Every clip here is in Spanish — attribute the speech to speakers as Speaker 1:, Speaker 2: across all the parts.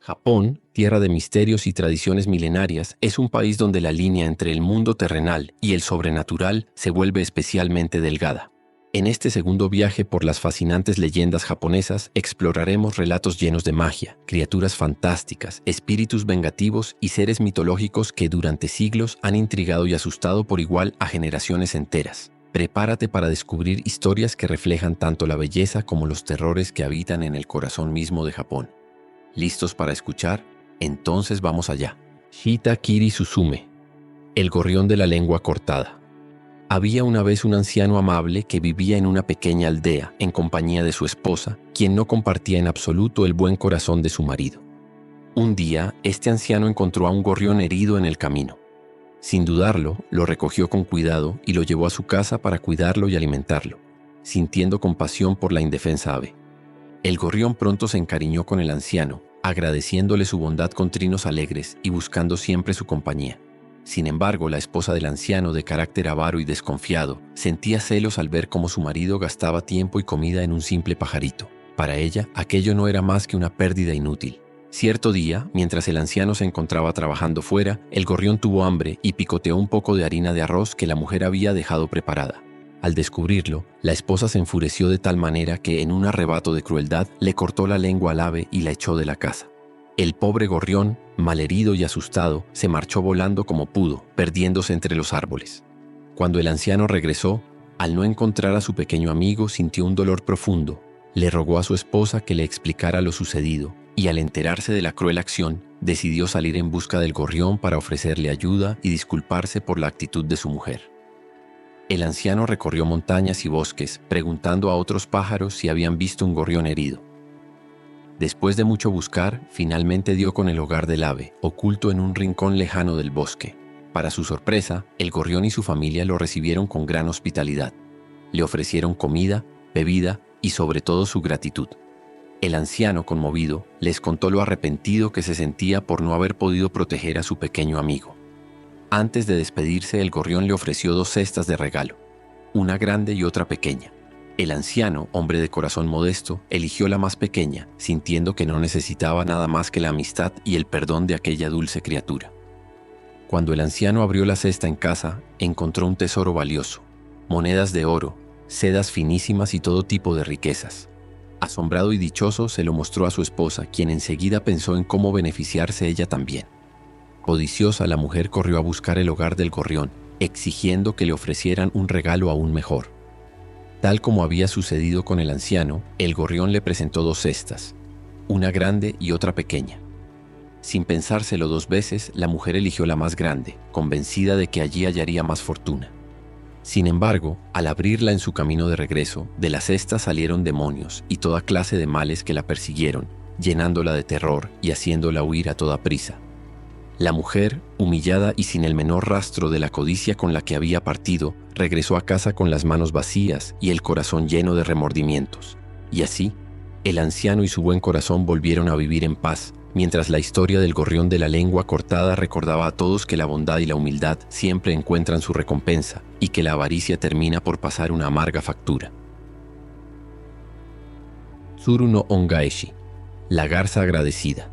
Speaker 1: Japón, tierra de misterios y tradiciones milenarias, es un país donde la línea entre el mundo terrenal y el sobrenatural se vuelve especialmente delgada. En este segundo viaje por las fascinantes leyendas japonesas, exploraremos relatos llenos de magia, criaturas fantásticas, espíritus vengativos y seres mitológicos que durante siglos han intrigado y asustado por igual a generaciones enteras. Prepárate para descubrir historias que reflejan tanto la belleza como los terrores que habitan en el corazón mismo de Japón. ¿Listos para escuchar? Entonces vamos allá. Shita Kiri Suzume, el gorrión de la lengua cortada. Había una vez un anciano amable que vivía en una pequeña aldea en compañía de su esposa, quien no compartía en absoluto el buen corazón de su marido. Un día, este anciano encontró a un gorrión herido en el camino. Sin dudarlo, lo recogió con cuidado y lo llevó a su casa para cuidarlo y alimentarlo, sintiendo compasión por la indefensa ave. El gorrión pronto se encariñó con el anciano, agradeciéndole su bondad con trinos alegres y buscando siempre su compañía. Sin embargo, la esposa del anciano, de carácter avaro y desconfiado, sentía celos al ver cómo su marido gastaba tiempo y comida en un simple pajarito. Para ella, aquello no era más que una pérdida inútil. Cierto día, mientras el anciano se encontraba trabajando fuera, el gorrión tuvo hambre y picoteó un poco de harina de arroz que la mujer había dejado preparada. Al descubrirlo, la esposa se enfureció de tal manera que, en un arrebato de crueldad, le cortó la lengua al ave y la echó de la casa. El pobre gorrión, malherido y asustado, se marchó volando como pudo, perdiéndose entre los árboles. Cuando el anciano regresó, al no encontrar a su pequeño amigo, sintió un dolor profundo. Le rogó a su esposa que le explicara lo sucedido, y al enterarse de la cruel acción, decidió salir en busca del gorrión para ofrecerle ayuda y disculparse por la actitud de su mujer. El anciano recorrió montañas y bosques, preguntando a otros pájaros si habían visto un gorrión herido. Después de mucho buscar, finalmente dio con el hogar del ave, oculto en un rincón lejano del bosque. Para su sorpresa, el gorrión y su familia lo recibieron con gran hospitalidad. Le ofrecieron comida, bebida y sobre todo su gratitud. El anciano, conmovido, les contó lo arrepentido que se sentía por no haber podido proteger a su pequeño amigo. Antes de despedirse, el gorrión le ofreció 2 cestas de regalo, una grande y otra pequeña. El anciano, hombre de corazón modesto, eligió la más pequeña, sintiendo que no necesitaba nada más que la amistad y el perdón de aquella dulce criatura. Cuando el anciano abrió la cesta en casa, encontró un tesoro valioso, monedas de oro, sedas finísimas y todo tipo de riquezas. Asombrado y dichoso, se lo mostró a su esposa, quien enseguida pensó en cómo beneficiarse ella también. Codiciosa, la mujer corrió a buscar el hogar del gorrión, exigiendo que le ofrecieran un regalo aún mejor. Tal como había sucedido con el anciano, el gorrión le presentó 2 cestas, una grande y otra pequeña. Sin pensárselo 2 veces, la mujer eligió la más grande, convencida de que allí hallaría más fortuna. Sin embargo, al abrirla en su camino de regreso, de la cesta salieron demonios y toda clase de males que la persiguieron, llenándola de terror y haciéndola huir a toda prisa. La mujer, humillada y sin el menor rastro de la codicia con la que había partido, regresó a casa con las manos vacías y el corazón lleno de remordimientos. Y así, el anciano y su buen corazón volvieron a vivir en paz, mientras la historia del gorrión de la lengua cortada recordaba a todos que la bondad y la humildad siempre encuentran su recompensa y que la avaricia termina por pasar una amarga factura. Tsuru no Ongaeshi, la garza agradecida.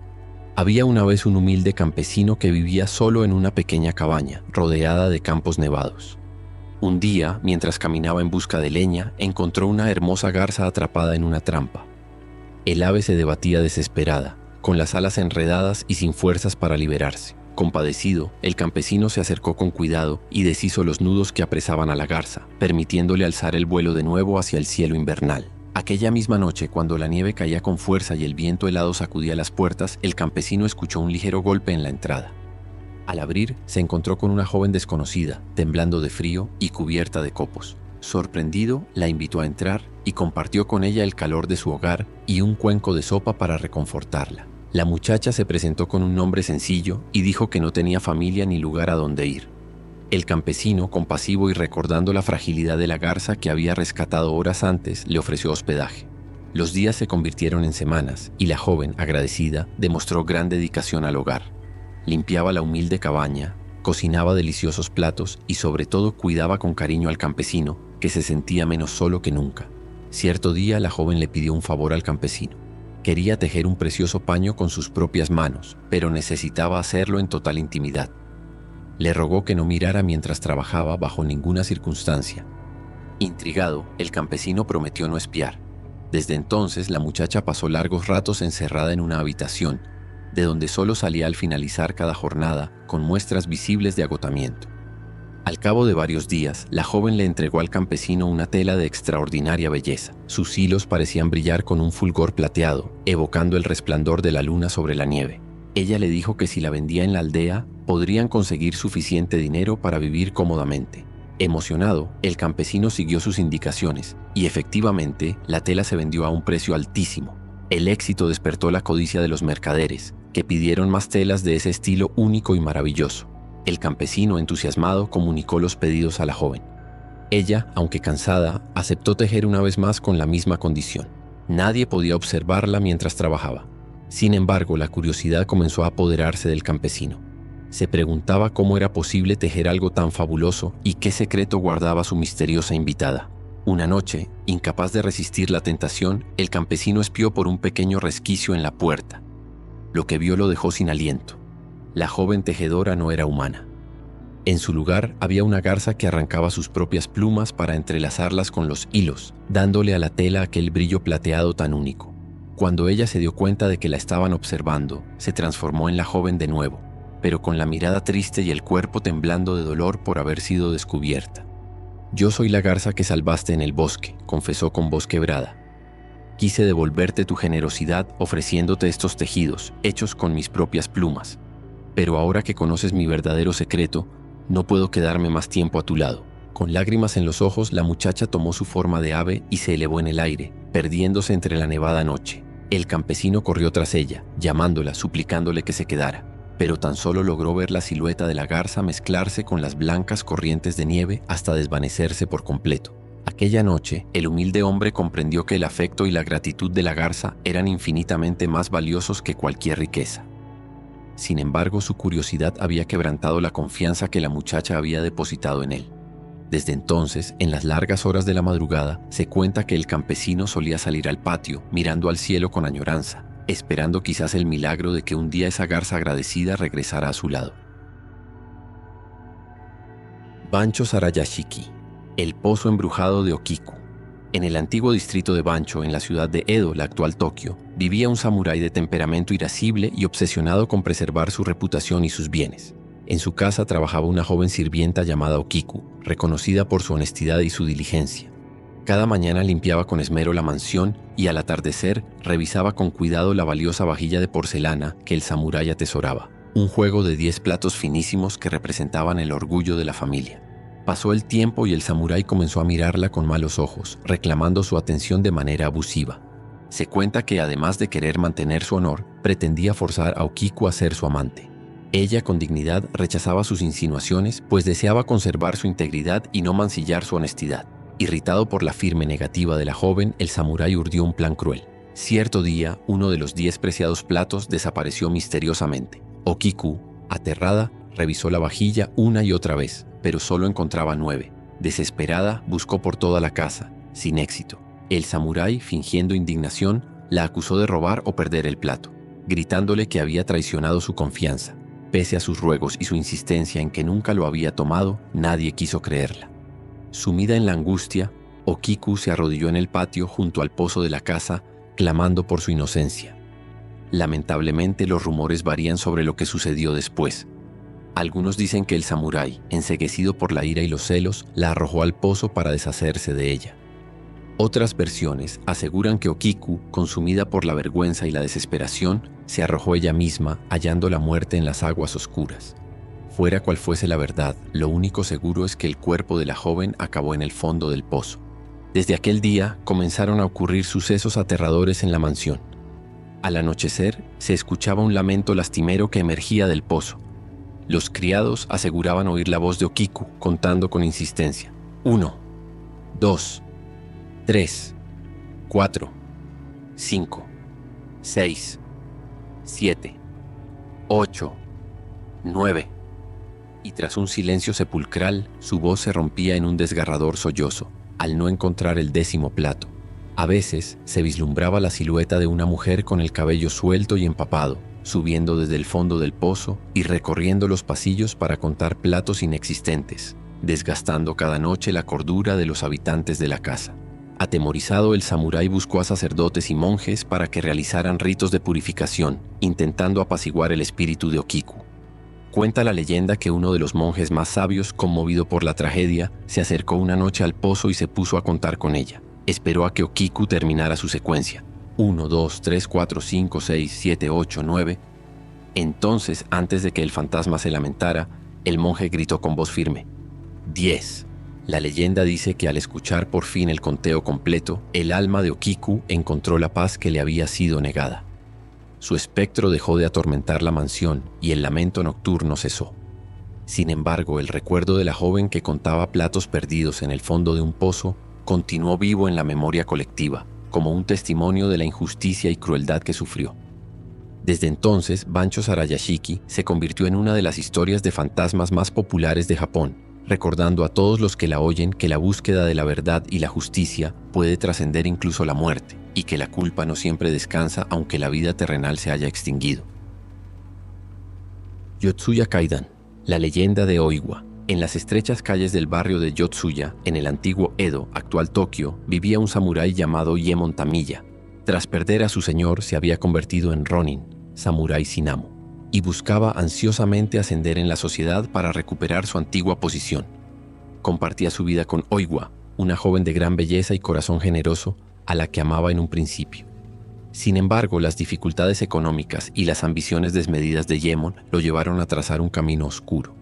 Speaker 1: Había una vez un humilde campesino que vivía solo en una pequeña cabaña, rodeada de campos nevados. Un día, mientras caminaba en busca de leña, encontró una hermosa garza atrapada en una trampa. El ave se debatía desesperada, con las alas enredadas y sin fuerzas para liberarse. Compadecido, el campesino se acercó con cuidado y deshizo los nudos que apresaban a la garza, permitiéndole alzar el vuelo de nuevo hacia el cielo invernal. Aquella misma noche, cuando la nieve caía con fuerza y el viento helado sacudía las puertas, el campesino escuchó un ligero golpe en la entrada. Al abrir, se encontró con una joven desconocida, temblando de frío y cubierta de copos. Sorprendido, la invitó a entrar y compartió con ella el calor de su hogar y un cuenco de sopa para reconfortarla. La muchacha se presentó con un nombre sencillo y dijo que no tenía familia ni lugar a donde ir. El campesino, compasivo y recordando la fragilidad de la garza que había rescatado horas antes, le ofreció hospedaje. Los días se convirtieron en semanas y la joven, agradecida, demostró gran dedicación al hogar. Limpiaba la humilde cabaña, cocinaba deliciosos platos y sobre todo cuidaba con cariño al campesino, que se sentía menos solo que nunca. Cierto día la joven le pidió un favor al campesino. Quería tejer un precioso paño con sus propias manos, pero necesitaba hacerlo en total intimidad. Le rogó que no mirara mientras trabajaba bajo ninguna circunstancia. Intrigado, el campesino prometió no espiar. Desde entonces, la muchacha pasó largos ratos encerrada en una habitación, de donde solo salía al finalizar cada jornada con muestras visibles de agotamiento. Al cabo de varios días, la joven le entregó al campesino una tela de extraordinaria belleza. Sus hilos parecían brillar con un fulgor plateado, evocando el resplandor de la luna sobre la nieve. Ella le dijo que si la vendía en la aldea, podrían conseguir suficiente dinero para vivir cómodamente. Emocionado, el campesino siguió sus indicaciones, y efectivamente, la tela se vendió a un precio altísimo. El éxito despertó la codicia de los mercaderes, que pidieron más telas de ese estilo único y maravilloso. El campesino, entusiasmado, comunicó los pedidos a la joven. Ella, aunque cansada, aceptó tejer una vez más con la misma condición. Nadie podía observarla mientras trabajaba. Sin embargo, la curiosidad comenzó a apoderarse del campesino. Se preguntaba cómo era posible tejer algo tan fabuloso y qué secreto guardaba su misteriosa invitada. Una noche, incapaz de resistir la tentación, el campesino espió por un pequeño resquicio en la puerta. Lo que vio lo dejó sin aliento. La joven tejedora no era humana. En su lugar había una garza que arrancaba sus propias plumas para entrelazarlas con los hilos, dándole a la tela aquel brillo plateado tan único. Cuando ella se dio cuenta de que la estaban observando, se transformó en la joven de nuevo, pero con la mirada triste y el cuerpo temblando de dolor por haber sido descubierta. «Yo soy la garza que salvaste en el bosque», confesó con voz quebrada. «Quise devolverte tu generosidad ofreciéndote estos tejidos, hechos con mis propias plumas. Pero ahora que conoces mi verdadero secreto, no puedo quedarme más tiempo a tu lado». Con lágrimas en los ojos, la muchacha tomó su forma de ave y se elevó en el aire, perdiéndose entre la nevada noche. El campesino corrió tras ella, llamándola, suplicándole que se quedara, pero tan solo logró ver la silueta de la garza mezclarse con las blancas corrientes de nieve hasta desvanecerse por completo. Aquella noche, el humilde hombre comprendió que el afecto y la gratitud de la garza eran infinitamente más valiosos que cualquier riqueza. Sin embargo, su curiosidad había quebrantado la confianza que la muchacha había depositado en él. Desde entonces, en las largas horas de la madrugada, se cuenta que el campesino solía salir al patio, mirando al cielo con añoranza, esperando quizás el milagro de que un día esa garza agradecida regresara a su lado. Bancho Sarayashiki, el pozo embrujado de Okiku. En el antiguo distrito de Bancho, en la ciudad de Edo, la actual Tokio, vivía un samurái de temperamento irascible y obsesionado con preservar su reputación y sus bienes. En su casa trabajaba una joven sirvienta llamada Okiku, reconocida por su honestidad y su diligencia. Cada mañana limpiaba con esmero la mansión y al atardecer revisaba con cuidado la valiosa vajilla de porcelana que el samurái atesoraba, un juego de 10 platos finísimos que representaban el orgullo de la familia. Pasó el tiempo y el samurái comenzó a mirarla con malos ojos, reclamando su atención de manera abusiva. Se cuenta que además de querer mantener su honor, pretendía forzar a Okiku a ser su amante. Ella con dignidad rechazaba sus insinuaciones, pues deseaba conservar su integridad y no mancillar su honestidad. Irritado por la firme negativa de la joven, el samurái urdió un plan cruel. Cierto día, uno de los 10 preciados platos desapareció misteriosamente. Okiku, aterrada, revisó la vajilla una y otra vez, pero solo encontraba 9. Desesperada, buscó por toda la casa, sin éxito. El samurái, fingiendo indignación, la acusó de robar o perder el plato, gritándole que había traicionado su confianza. Pese a sus ruegos y su insistencia en que nunca lo había tomado, nadie quiso creerla. Sumida en la angustia, Okiku se arrodilló en el patio junto al pozo de la casa, clamando por su inocencia. Lamentablemente, los rumores varían sobre lo que sucedió después. Algunos dicen que el samurái, enceguecido por la ira y los celos, la arrojó al pozo para deshacerse de ella. Otras versiones aseguran que Okiku, consumida por la vergüenza y la desesperación, se arrojó ella misma, hallando la muerte en las aguas oscuras. Fuera cual fuese la verdad, lo único seguro es que el cuerpo de la joven acabó en el fondo del pozo. Desde aquel día comenzaron a ocurrir sucesos aterradores en la mansión. Al anochecer, se escuchaba un lamento lastimero que emergía del pozo. Los criados aseguraban oír la voz de Okiku, contando con insistencia. 1, 2, 3, 4, 5, 6, 7, 8, 9. Y tras un silencio sepulcral, su voz se rompía en un desgarrador sollozo, al no encontrar el 10º plato. A veces se vislumbraba la silueta de una mujer con el cabello suelto y empapado, subiendo desde el fondo del pozo y recorriendo los pasillos para contar platos inexistentes, desgastando cada noche la cordura de los habitantes de la casa. Atemorizado, el samurái buscó a sacerdotes y monjes para que realizaran ritos de purificación, intentando apaciguar el espíritu de Okiku. Cuenta la leyenda que uno de los monjes más sabios, conmovido por la tragedia, se acercó una noche al pozo y se puso a contar con ella. Esperó a que Okiku terminara su secuencia. 1, 2, 3, 4, 5, 6, 7, 8, 9. Entonces, antes de que el fantasma se lamentara, el monje gritó con voz firme: 10. La leyenda dice que al escuchar por fin el conteo completo, el alma de Okiku encontró la paz que le había sido negada. Su espectro dejó de atormentar la mansión y el lamento nocturno cesó. Sin embargo, el recuerdo de la joven que contaba platos perdidos en el fondo de un pozo continuó vivo en la memoria colectiva, como un testimonio de la injusticia y crueldad que sufrió. Desde entonces, Bancho Sarayashiki se convirtió en una de las historias de fantasmas más populares de Japón, recordando a todos los que la oyen que la búsqueda de la verdad y la justicia puede trascender incluso la muerte, y que la culpa no siempre descansa aunque la vida terrenal se haya extinguido. Yotsuya Kaidan, la leyenda de Oiwa. En las estrechas calles del barrio de Yotsuya, en el antiguo Edo, actual Tokio, vivía un samurái llamado Yemon Tamiya. Tras perder a su señor, se había convertido en Ronin, samurái sin amo, y buscaba ansiosamente ascender en la sociedad para recuperar su antigua posición. Compartía su vida con Oiwa, una joven de gran belleza y corazón generoso, a la que amaba en un principio. Sin embargo, las dificultades económicas y las ambiciones desmedidas de Yemon lo llevaron a trazar un camino oscuro.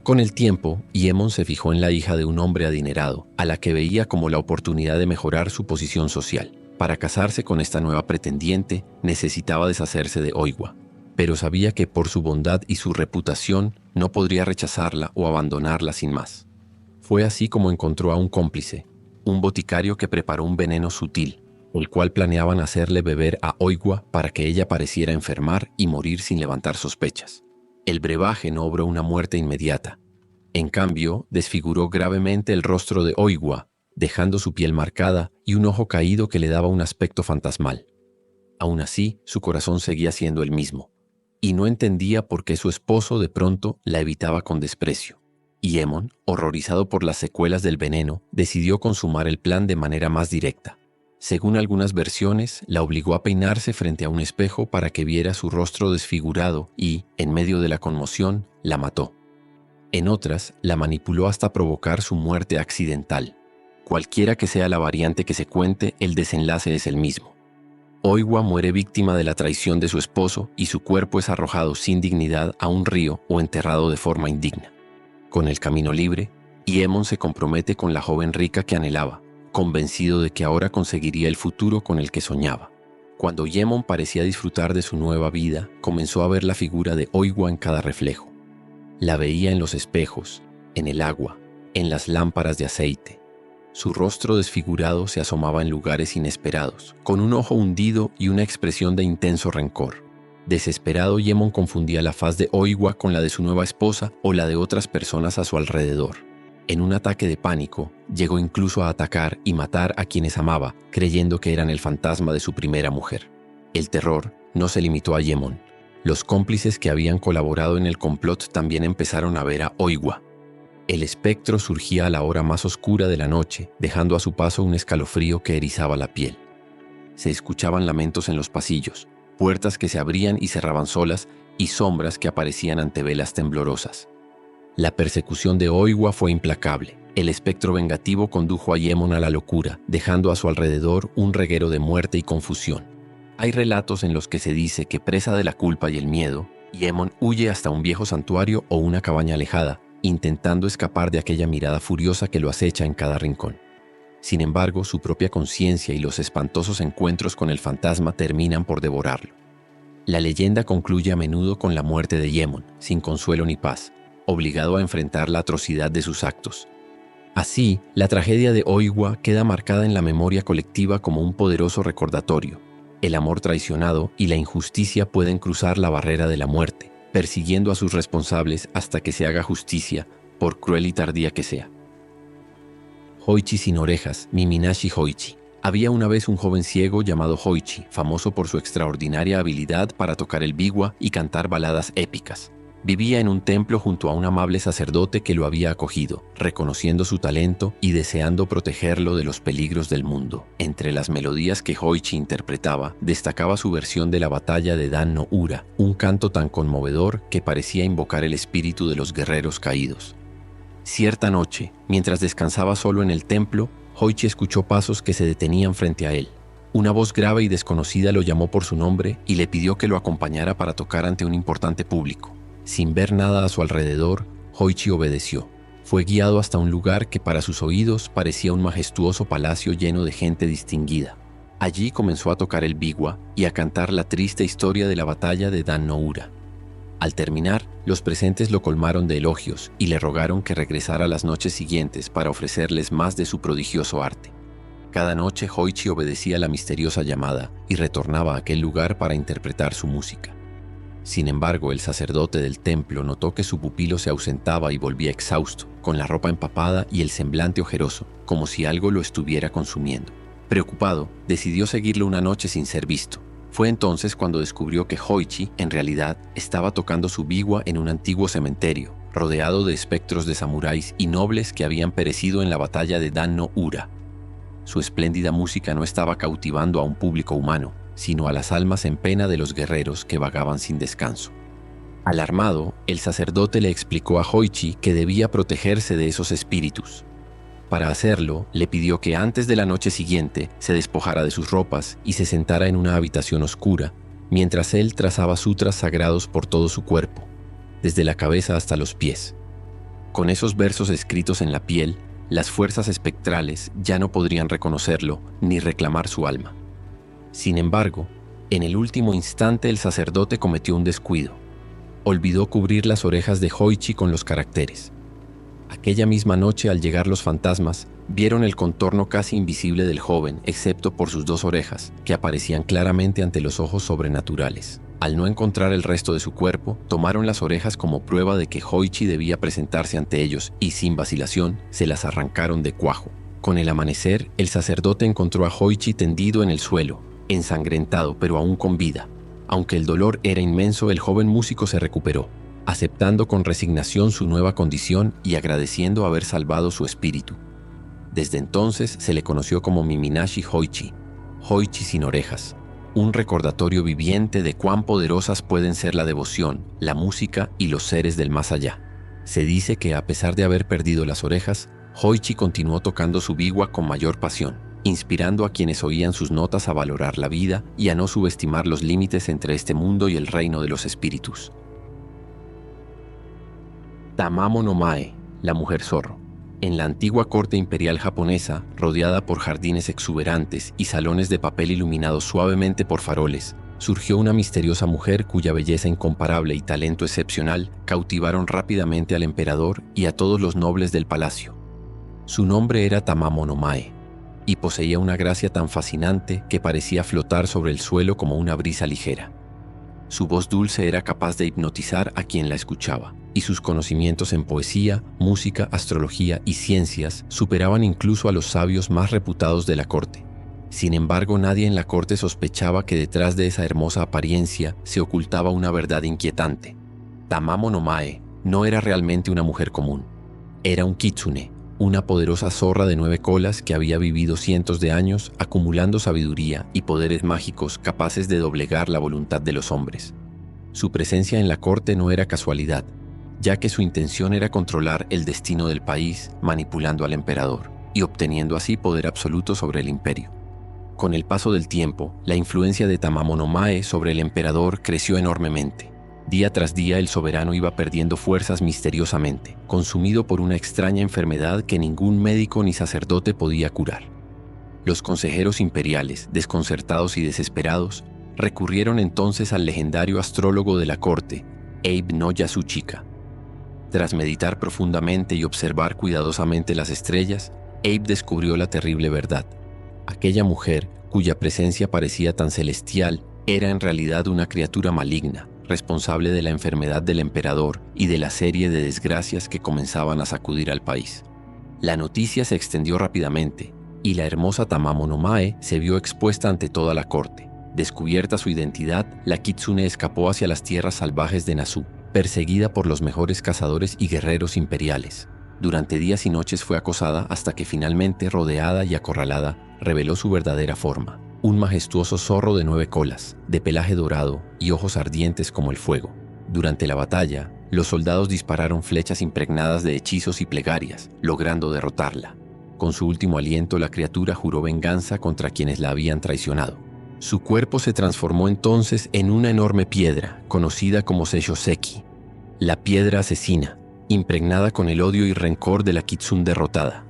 Speaker 1: Con el tiempo, Yemon se fijó en la hija de un hombre adinerado, a la que veía como la oportunidad de mejorar su posición social. Para casarse con esta nueva pretendiente, necesitaba deshacerse de Oiwa, pero sabía que por su bondad y su reputación no podría rechazarla o abandonarla sin más. Fue así como encontró a un cómplice, un boticario que preparó un veneno sutil, el cual planeaban hacerle beber a Oiwa para que ella pareciera enfermar y morir sin levantar sospechas. El brebaje no obró una muerte inmediata. En cambio, desfiguró gravemente el rostro de Oiwa, dejando su piel marcada y un ojo caído que le daba un aspecto fantasmal. Aún así, su corazón seguía siendo el mismo, y no entendía por qué su esposo de pronto la evitaba con desprecio. Yemon, horrorizado por las secuelas del veneno, decidió consumar el plan de manera más directa. Según algunas versiones, la obligó a peinarse frente a un espejo para que viera su rostro desfigurado y, en medio de la conmoción, la mató. En otras, la manipuló hasta provocar su muerte accidental. Cualquiera que sea la variante que se cuente, el desenlace es el mismo. Oiwa muere víctima de la traición de su esposo y su cuerpo es arrojado sin dignidad a un río o enterrado de forma indigna. Con el camino libre, Yemon se compromete con la joven rica que anhelaba, convencido de que ahora conseguiría el futuro con el que soñaba. Cuando Yemon parecía disfrutar de su nueva vida, comenzó a ver la figura de Oiwa en cada reflejo. La veía en los espejos, en el agua, en las lámparas de aceite. Su rostro desfigurado se asomaba en lugares inesperados, con un ojo hundido y una expresión de intenso rencor. Desesperado, Yemon confundía la faz de Oiwa con la de su nueva esposa o la de otras personas a su alrededor. En un ataque de pánico, llegó incluso a atacar y matar a quienes amaba, creyendo que eran el fantasma de su primera mujer. El terror no se limitó a Yemon. Los cómplices que habían colaborado en el complot también empezaron a ver a Oiwa. El espectro surgía a la hora más oscura de la noche, dejando a su paso un escalofrío que erizaba la piel. Se escuchaban lamentos en los pasillos, puertas que se abrían y cerraban solas y sombras que aparecían ante velas temblorosas. La persecución de Oiwa fue implacable. El espectro vengativo condujo a Yemon a la locura, dejando a su alrededor un reguero de muerte y confusión. Hay relatos en los que se dice que, presa de la culpa y el miedo, Yemon huye hasta un viejo santuario o una cabaña alejada, intentando escapar de aquella mirada furiosa que lo acecha en cada rincón. Sin embargo, su propia conciencia y los espantosos encuentros con el fantasma terminan por devorarlo. La leyenda concluye a menudo con la muerte de Yemon, sin consuelo ni paz, obligado a enfrentar la atrocidad de sus actos. Así, la tragedia de Oiwa queda marcada en la memoria colectiva como un poderoso recordatorio. El amor traicionado y la injusticia pueden cruzar la barrera de la muerte, persiguiendo a sus responsables hasta que se haga justicia, por cruel y tardía que sea. Hoichi sin orejas, Miminashi Hoichi. Había una vez un joven ciego llamado Hoichi, famoso por su extraordinaria habilidad para tocar el biwa y cantar baladas épicas. Vivía en un templo junto a un amable sacerdote que lo había acogido, reconociendo su talento y deseando protegerlo de los peligros del mundo. Entre las melodías que Hoichi interpretaba, destacaba su versión de la batalla de Dan no Ura, un canto tan conmovedor que parecía invocar el espíritu de los guerreros caídos. Cierta noche, mientras descansaba solo en el templo, Hoichi escuchó pasos que se detenían frente a él. Una voz grave y desconocida lo llamó por su nombre y le pidió que lo acompañara para tocar ante un importante público. Sin ver nada a su alrededor, Hoichi obedeció. Fue guiado hasta un lugar que para sus oídos parecía un majestuoso palacio lleno de gente distinguida. Allí comenzó a tocar el biwa y a cantar la triste historia de la batalla de Dan no Ura. Al terminar, los presentes lo colmaron de elogios y le rogaron que regresara las noches siguientes para ofrecerles más de su prodigioso arte. Cada noche Hoichi obedecía la misteriosa llamada y retornaba a aquel lugar para interpretar su música. Sin embargo, el sacerdote del templo notó que su pupilo se ausentaba y volvía exhausto, con la ropa empapada y el semblante ojeroso, como si algo lo estuviera consumiendo. Preocupado, decidió seguirlo una noche sin ser visto. Fue entonces cuando descubrió que Hoichi, en realidad, estaba tocando su biwa en un antiguo cementerio, rodeado de espectros de samuráis y nobles que habían perecido en la batalla de Dan no Ura. Su espléndida música no estaba cautivando a un público humano, sino a las almas en pena de los guerreros que vagaban sin descanso. Alarmado, el sacerdote le explicó a Hoichi que debía protegerse de esos espíritus. Para hacerlo, le pidió que antes de la noche siguiente se despojara de sus ropas y se sentara en una habitación oscura, mientras él trazaba sutras sagrados por todo su cuerpo, desde la cabeza hasta los pies. Con esos versos escritos en la piel, las fuerzas espectrales ya no podrían reconocerlo ni reclamar su alma. Sin embargo, en el último instante el sacerdote cometió un descuido. Olvidó cubrir las orejas de Hoichi con los caracteres. Aquella misma noche, al llegar los fantasmas, vieron el contorno casi invisible del joven, excepto por sus dos orejas, que aparecían claramente ante los ojos sobrenaturales. Al no encontrar el resto de su cuerpo, tomaron las orejas como prueba de que Hoichi debía presentarse ante ellos y, sin vacilación, se las arrancaron de cuajo. Con el amanecer, el sacerdote encontró a Hoichi tendido en el suelo, ensangrentado pero aún con vida. Aunque el dolor era inmenso, el joven músico se recuperó, aceptando con resignación su nueva condición y agradeciendo haber salvado su espíritu. Desde entonces se le conoció como Miminashi Hoichi, Hoichi sin orejas, un recordatorio viviente de cuán poderosas pueden ser la devoción, la música y los seres del más allá. Se dice que a pesar de haber perdido las orejas, Hoichi continuó tocando su biwa con mayor pasión, inspirando a quienes oían sus notas a valorar la vida y a no subestimar los límites entre este mundo y el reino de los espíritus. Tamamo no Mae, la mujer zorro. En la antigua corte imperial japonesa, rodeada por jardines exuberantes y salones de papel iluminados suavemente por faroles, surgió una misteriosa mujer cuya belleza incomparable y talento excepcional cautivaron rápidamente al emperador y a todos los nobles del palacio. Su nombre era Tamamo no Mae, y poseía una gracia tan fascinante que parecía flotar sobre el suelo como una brisa ligera. Su voz dulce era capaz de hipnotizar a quien la escuchaba, y sus conocimientos en poesía, música, astrología y ciencias superaban incluso a los sabios más reputados de la corte. Sin embargo, nadie en la corte sospechaba que detrás de esa hermosa apariencia se ocultaba una verdad inquietante. Tamamo no Mae no era realmente una mujer común. Era un kitsune, una poderosa zorra de 9 colas que había vivido cientos de años acumulando sabiduría y poderes mágicos capaces de doblegar la voluntad de los hombres. Su presencia en la corte no era casualidad, ya que su intención era controlar el destino del país manipulando al emperador y obteniendo así poder absoluto sobre el imperio. Con el paso del tiempo, la influencia de Tamamo no Mae sobre el emperador creció enormemente. Día tras día el soberano iba perdiendo fuerzas misteriosamente, consumido por una extraña enfermedad que ningún médico ni sacerdote podía curar. Los consejeros imperiales, desconcertados y desesperados, recurrieron entonces al legendario astrólogo de la corte, Abe no Yasuchika. Tras meditar profundamente y observar cuidadosamente las estrellas, Abe descubrió la terrible verdad. Aquella mujer, cuya presencia parecía tan celestial, era en realidad una criatura maligna, responsable de la enfermedad del emperador y de la serie de desgracias que comenzaban a sacudir al país. La noticia se extendió rápidamente, y la hermosa Tamamo no Mae se vio expuesta ante toda la corte. Descubierta su identidad, la kitsune escapó hacia las tierras salvajes de Nasu, perseguida por los mejores cazadores y guerreros imperiales. Durante días y noches fue acosada hasta que finalmente, rodeada y acorralada, reveló su verdadera forma: un majestuoso zorro de 9 colas, de pelaje dorado y ojos ardientes como el fuego. Durante la batalla, los soldados dispararon flechas impregnadas de hechizos y plegarias, logrando derrotarla. Con su último aliento, la criatura juró venganza contra quienes la habían traicionado. Su cuerpo se transformó entonces en una enorme piedra, conocida como Seishoseki, la piedra asesina, impregnada con el odio y rencor de la kitsune derrotada.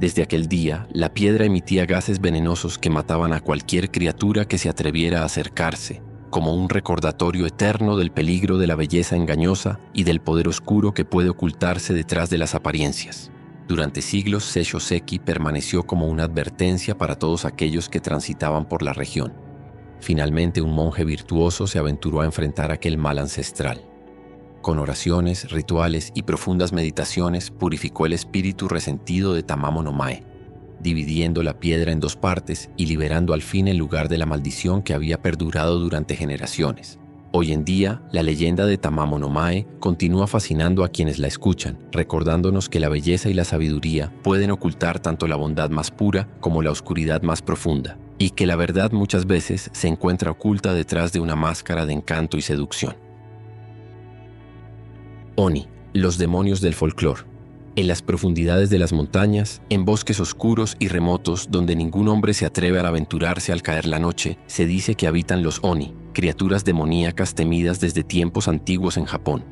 Speaker 1: Desde aquel día, la piedra emitía gases venenosos que mataban a cualquier criatura que se atreviera a acercarse, como un recordatorio eterno del peligro de la belleza engañosa y del poder oscuro que puede ocultarse detrás de las apariencias. Durante siglos, Seishoseki permaneció como una advertencia para todos aquellos que transitaban por la región. Finalmente, un monje virtuoso se aventuró a enfrentar aquel mal ancestral. Con oraciones, rituales y profundas meditaciones, purificó el espíritu resentido de Tamamo no Mae, dividiendo la piedra en 2 partes y liberando al fin el lugar de la maldición que había perdurado durante generaciones. Hoy en día, la leyenda de Tamamo no Mae continúa fascinando a quienes la escuchan, recordándonos que la belleza y la sabiduría pueden ocultar tanto la bondad más pura como la oscuridad más profunda, y que la verdad muchas veces se encuentra oculta detrás de una máscara de encanto y seducción. Oni, los demonios del folclore. En las profundidades de las montañas, en bosques oscuros y remotos donde ningún hombre se atreve a aventurarse al caer la noche, se dice que habitan los Oni, criaturas demoníacas temidas desde tiempos antiguos en Japón.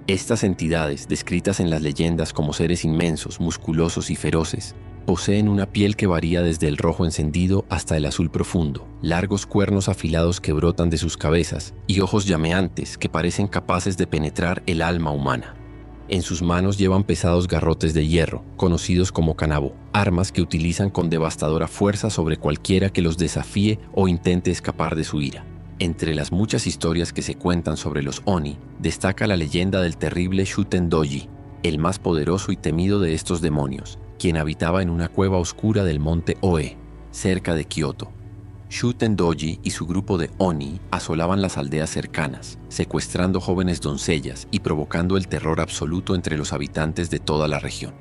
Speaker 1: Estas entidades, descritas en las leyendas como seres inmensos, musculosos y feroces, poseen una piel que varía desde el rojo encendido hasta el azul profundo, largos cuernos afilados que brotan de sus cabezas y ojos llameantes que parecen capaces de penetrar el alma humana. En sus manos llevan pesados garrotes de hierro, conocidos como kanabo, armas que utilizan con devastadora fuerza sobre cualquiera que los desafíe o intente escapar de su ira. Entre las muchas historias que se cuentan sobre los Oni, destaca la leyenda del terrible Shuten-Doji, el más poderoso y temido de estos demonios, quien habitaba en una cueva oscura del monte Oe, cerca de Kioto. Shuten-Doji y su grupo de Oni asolaban las aldeas cercanas, secuestrando jóvenes doncellas y provocando el terror absoluto entre los habitantes de toda la región.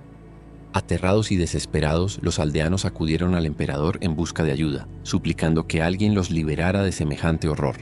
Speaker 1: Aterrados y desesperados, los aldeanos acudieron al emperador en busca de ayuda, suplicando que alguien los liberara de semejante horror.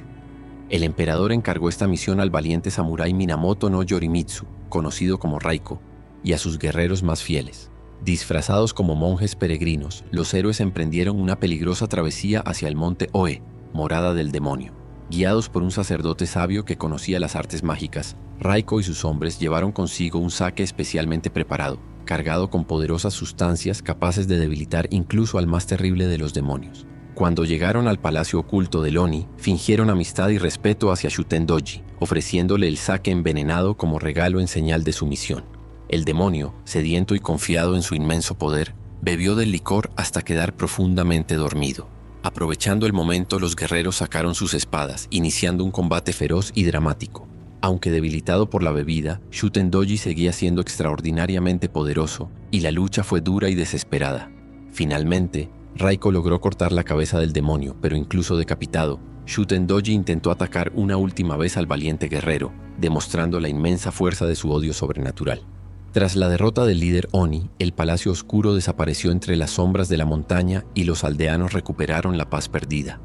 Speaker 1: El emperador encargó esta misión al valiente samurái Minamoto no Yorimitsu, conocido como Raiko, y a sus guerreros más fieles. Disfrazados como monjes peregrinos, los héroes emprendieron una peligrosa travesía hacia el monte Oe, morada del demonio. Guiados por un sacerdote sabio que conocía las artes mágicas, Raiko y sus hombres llevaron consigo un sake especialmente preparado, cargado con poderosas sustancias capaces de debilitar incluso al más terrible de los demonios. Cuando llegaron al palacio oculto del Oni, fingieron amistad y respeto hacia Shuten-Doji, ofreciéndole el sake envenenado como regalo en señal de sumisión. El demonio, sediento y confiado en su inmenso poder, bebió del licor hasta quedar profundamente dormido. Aprovechando el momento, los guerreros sacaron sus espadas, iniciando un combate feroz y dramático. Aunque debilitado por la bebida, Shuten-Doji seguía siendo extraordinariamente poderoso, y la lucha fue dura y desesperada. Finalmente, Raiko logró cortar la cabeza del demonio, pero incluso decapitado, Shuten-Doji intentó atacar una última vez al valiente guerrero, demostrando la inmensa fuerza de su odio sobrenatural. Tras la derrota del líder Oni, el palacio oscuro desapareció entre las sombras de la montaña y los aldeanos recuperaron la paz perdida.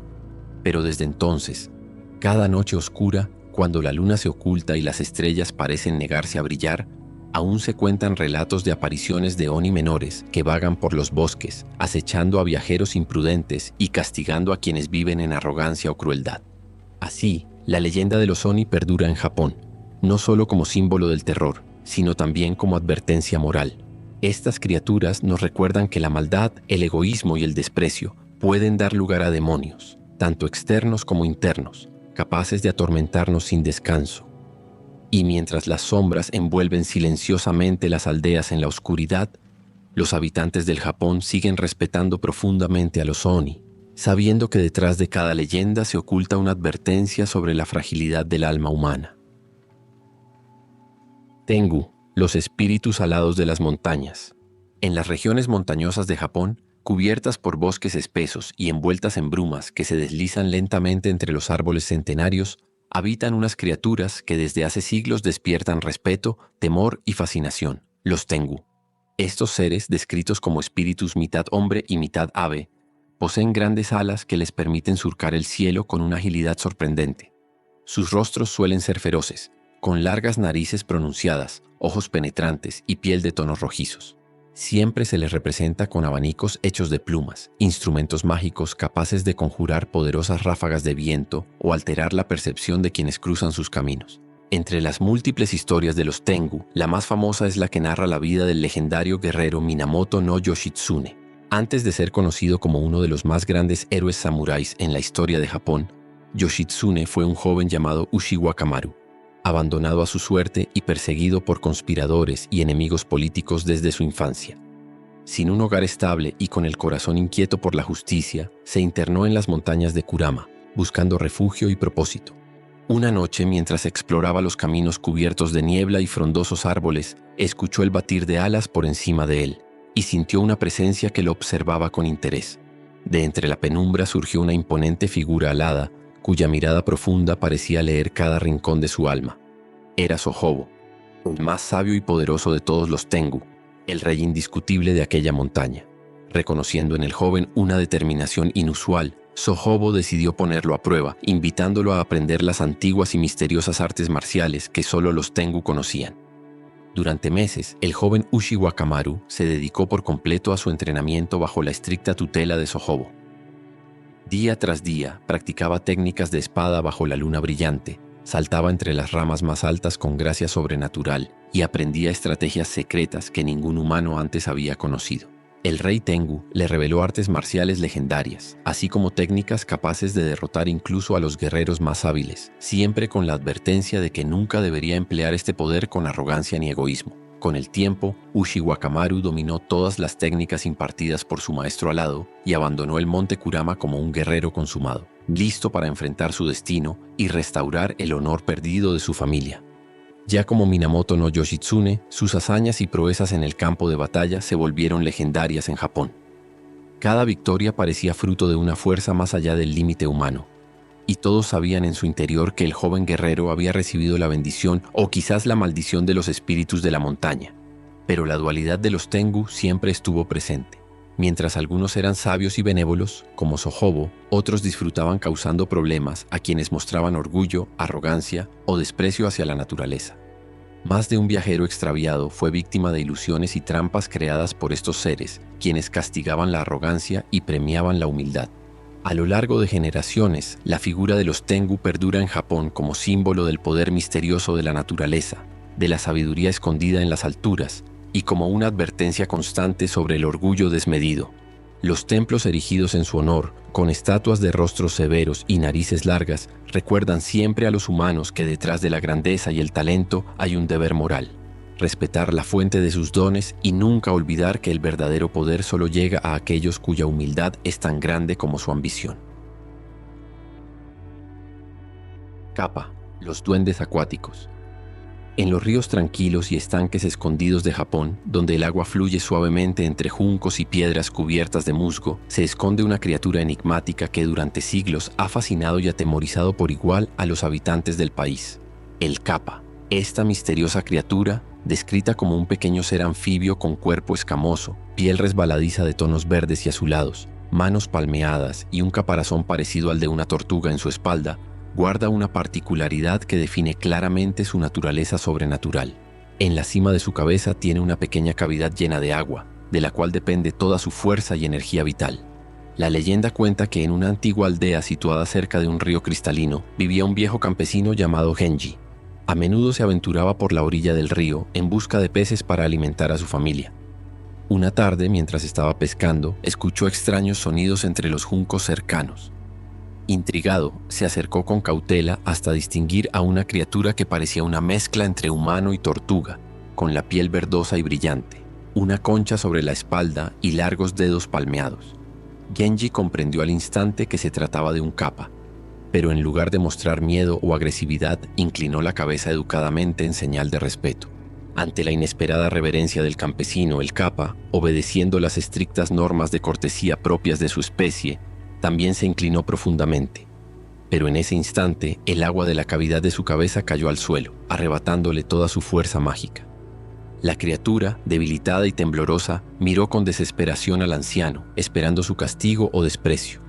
Speaker 1: Pero desde entonces, cada noche oscura, cuando la luna se oculta y las estrellas parecen negarse a brillar, aún se cuentan relatos de apariciones de Oni menores que vagan por los bosques, acechando a viajeros imprudentes y castigando a quienes viven en arrogancia o crueldad. Así, la leyenda de los Oni perdura en Japón, no solo como símbolo del terror, sino también como advertencia moral. Estas criaturas nos recuerdan que la maldad, el egoísmo y el desprecio pueden dar lugar a demonios, tanto externos como internos, capaces de atormentarnos sin descanso. Y mientras las sombras envuelven silenciosamente las aldeas en la oscuridad, los habitantes del Japón siguen respetando profundamente a los Oni, sabiendo que detrás de cada leyenda se oculta una advertencia sobre la fragilidad del alma humana. Tengu, los espíritus alados de las montañas. En las regiones montañosas de Japón, Cubiertas por bosques espesos y envueltas en brumas que se deslizan lentamente entre los árboles centenarios, habitan unas criaturas que desde hace siglos despiertan respeto, temor y fascinación, los Tengu. Estos seres, descritos como espíritus mitad hombre y mitad ave, poseen grandes alas que les permiten surcar el cielo con una agilidad sorprendente. Sus rostros suelen ser feroces, con largas narices pronunciadas, ojos penetrantes y piel de tonos rojizos. Siempre se les representa con abanicos hechos de plumas, instrumentos mágicos capaces de conjurar poderosas ráfagas de viento o alterar la percepción de quienes cruzan sus caminos. Entre las múltiples historias de los Tengu, la más famosa es la que narra la vida del legendario guerrero Minamoto no Yoshitsune. Antes de ser conocido como uno de los más grandes héroes samuráis en la historia de Japón, Yoshitsune fue un joven llamado Uchiwa Kamaru, abandonado a su suerte y perseguido por conspiradores y enemigos políticos desde su infancia. Sin un hogar estable y con el corazón inquieto por la justicia, se internó en las montañas de Kurama, buscando refugio y propósito. Una noche, mientras exploraba los caminos cubiertos de niebla y frondosos árboles, escuchó el batir de alas por encima de él y sintió una presencia que lo observaba con interés. De entre la penumbra surgió una imponente figura alada, cuya mirada profunda parecía leer cada rincón de su alma. Era Sohobo, el más sabio y poderoso de todos los Tengu, el rey indiscutible de aquella montaña. Reconociendo en el joven una determinación inusual, Sohobo decidió ponerlo a prueba, invitándolo a aprender las antiguas y misteriosas artes marciales que solo los Tengu conocían. Durante meses, el joven Uchiwa Kamaru se dedicó por completo a su entrenamiento bajo la estricta tutela de Sohobo. Día tras día, practicaba técnicas de espada bajo la luna brillante, saltaba entre las ramas más altas con gracia sobrenatural y aprendía estrategias secretas que ningún humano antes había conocido. El rey Tengu le reveló artes marciales legendarias, así como técnicas capaces de derrotar incluso a los guerreros más hábiles, siempre con la advertencia de que nunca debería emplear este poder con arrogancia ni egoísmo. Con el tiempo, Uchiwa Kamaru dominó todas las técnicas impartidas por su maestro alado y abandonó el monte Kurama como un guerrero consumado, listo para enfrentar su destino y restaurar el honor perdido de su familia. Ya como Minamoto no Yoshitsune, sus hazañas y proezas en el campo de batalla se volvieron legendarias en Japón. Cada victoria parecía fruto de una fuerza más allá del límite humano, y todos sabían en su interior que el joven guerrero había recibido la bendición o quizás la maldición de los espíritus de la montaña. Pero la dualidad de los Tengu siempre estuvo presente. Mientras algunos eran sabios y benévolos, como Sohobo, otros disfrutaban causando problemas a quienes mostraban orgullo, arrogancia o desprecio hacia la naturaleza. Más de un viajero extraviado fue víctima de ilusiones y trampas creadas por estos seres, quienes castigaban la arrogancia y premiaban la humildad. A lo largo de generaciones, la figura de los Tengu perdura en Japón como símbolo del poder misterioso de la naturaleza, de la sabiduría escondida en las alturas y como una advertencia constante sobre el orgullo desmedido. Los templos erigidos en su honor, con estatuas de rostros severos y narices largas, recuerdan siempre a los humanos que detrás de la grandeza y el talento hay un deber moral. Respetar la fuente de sus dones y nunca olvidar que el verdadero poder solo llega a aquellos cuya humildad es tan grande como su ambición. Kappa, los duendes acuáticos. En los ríos tranquilos y estanques escondidos de Japón, donde el agua fluye suavemente entre juncos y piedras cubiertas de musgo, se esconde una criatura enigmática que durante siglos ha fascinado y atemorizado por igual a los habitantes del país: el Kappa. Esta misteriosa criatura, descrita como un pequeño ser anfibio con cuerpo escamoso, piel resbaladiza de tonos verdes y azulados, manos palmeadas y un caparazón parecido al de una tortuga en su espalda, guarda una particularidad que define claramente su naturaleza sobrenatural. En la cima de su cabeza tiene una pequeña cavidad llena de agua, de la cual depende toda su fuerza y energía vital. La leyenda cuenta que en una antigua aldea situada cerca de un río cristalino vivía un viejo campesino llamado Genji. A menudo se aventuraba por la orilla del río en busca de peces para alimentar a su familia. Una tarde, mientras estaba pescando, escuchó extraños sonidos entre los juncos cercanos. Intrigado, se acercó con cautela hasta distinguir a una criatura que parecía una mezcla entre humano y tortuga, con la piel verdosa y brillante, una concha sobre la espalda y largos dedos palmeados. Genji comprendió al instante que se trataba de un Kappa, pero en lugar de mostrar miedo o agresividad, inclinó la cabeza educadamente en señal de respeto. Ante la inesperada reverencia del campesino, el Kappa, obedeciendo las estrictas normas de cortesía propias de su especie, también se inclinó profundamente. Pero en ese instante, el agua de la cavidad de su cabeza cayó al suelo, arrebatándole toda su fuerza mágica. La criatura, debilitada y temblorosa, miró con desesperación al anciano, esperando su castigo o desprecio.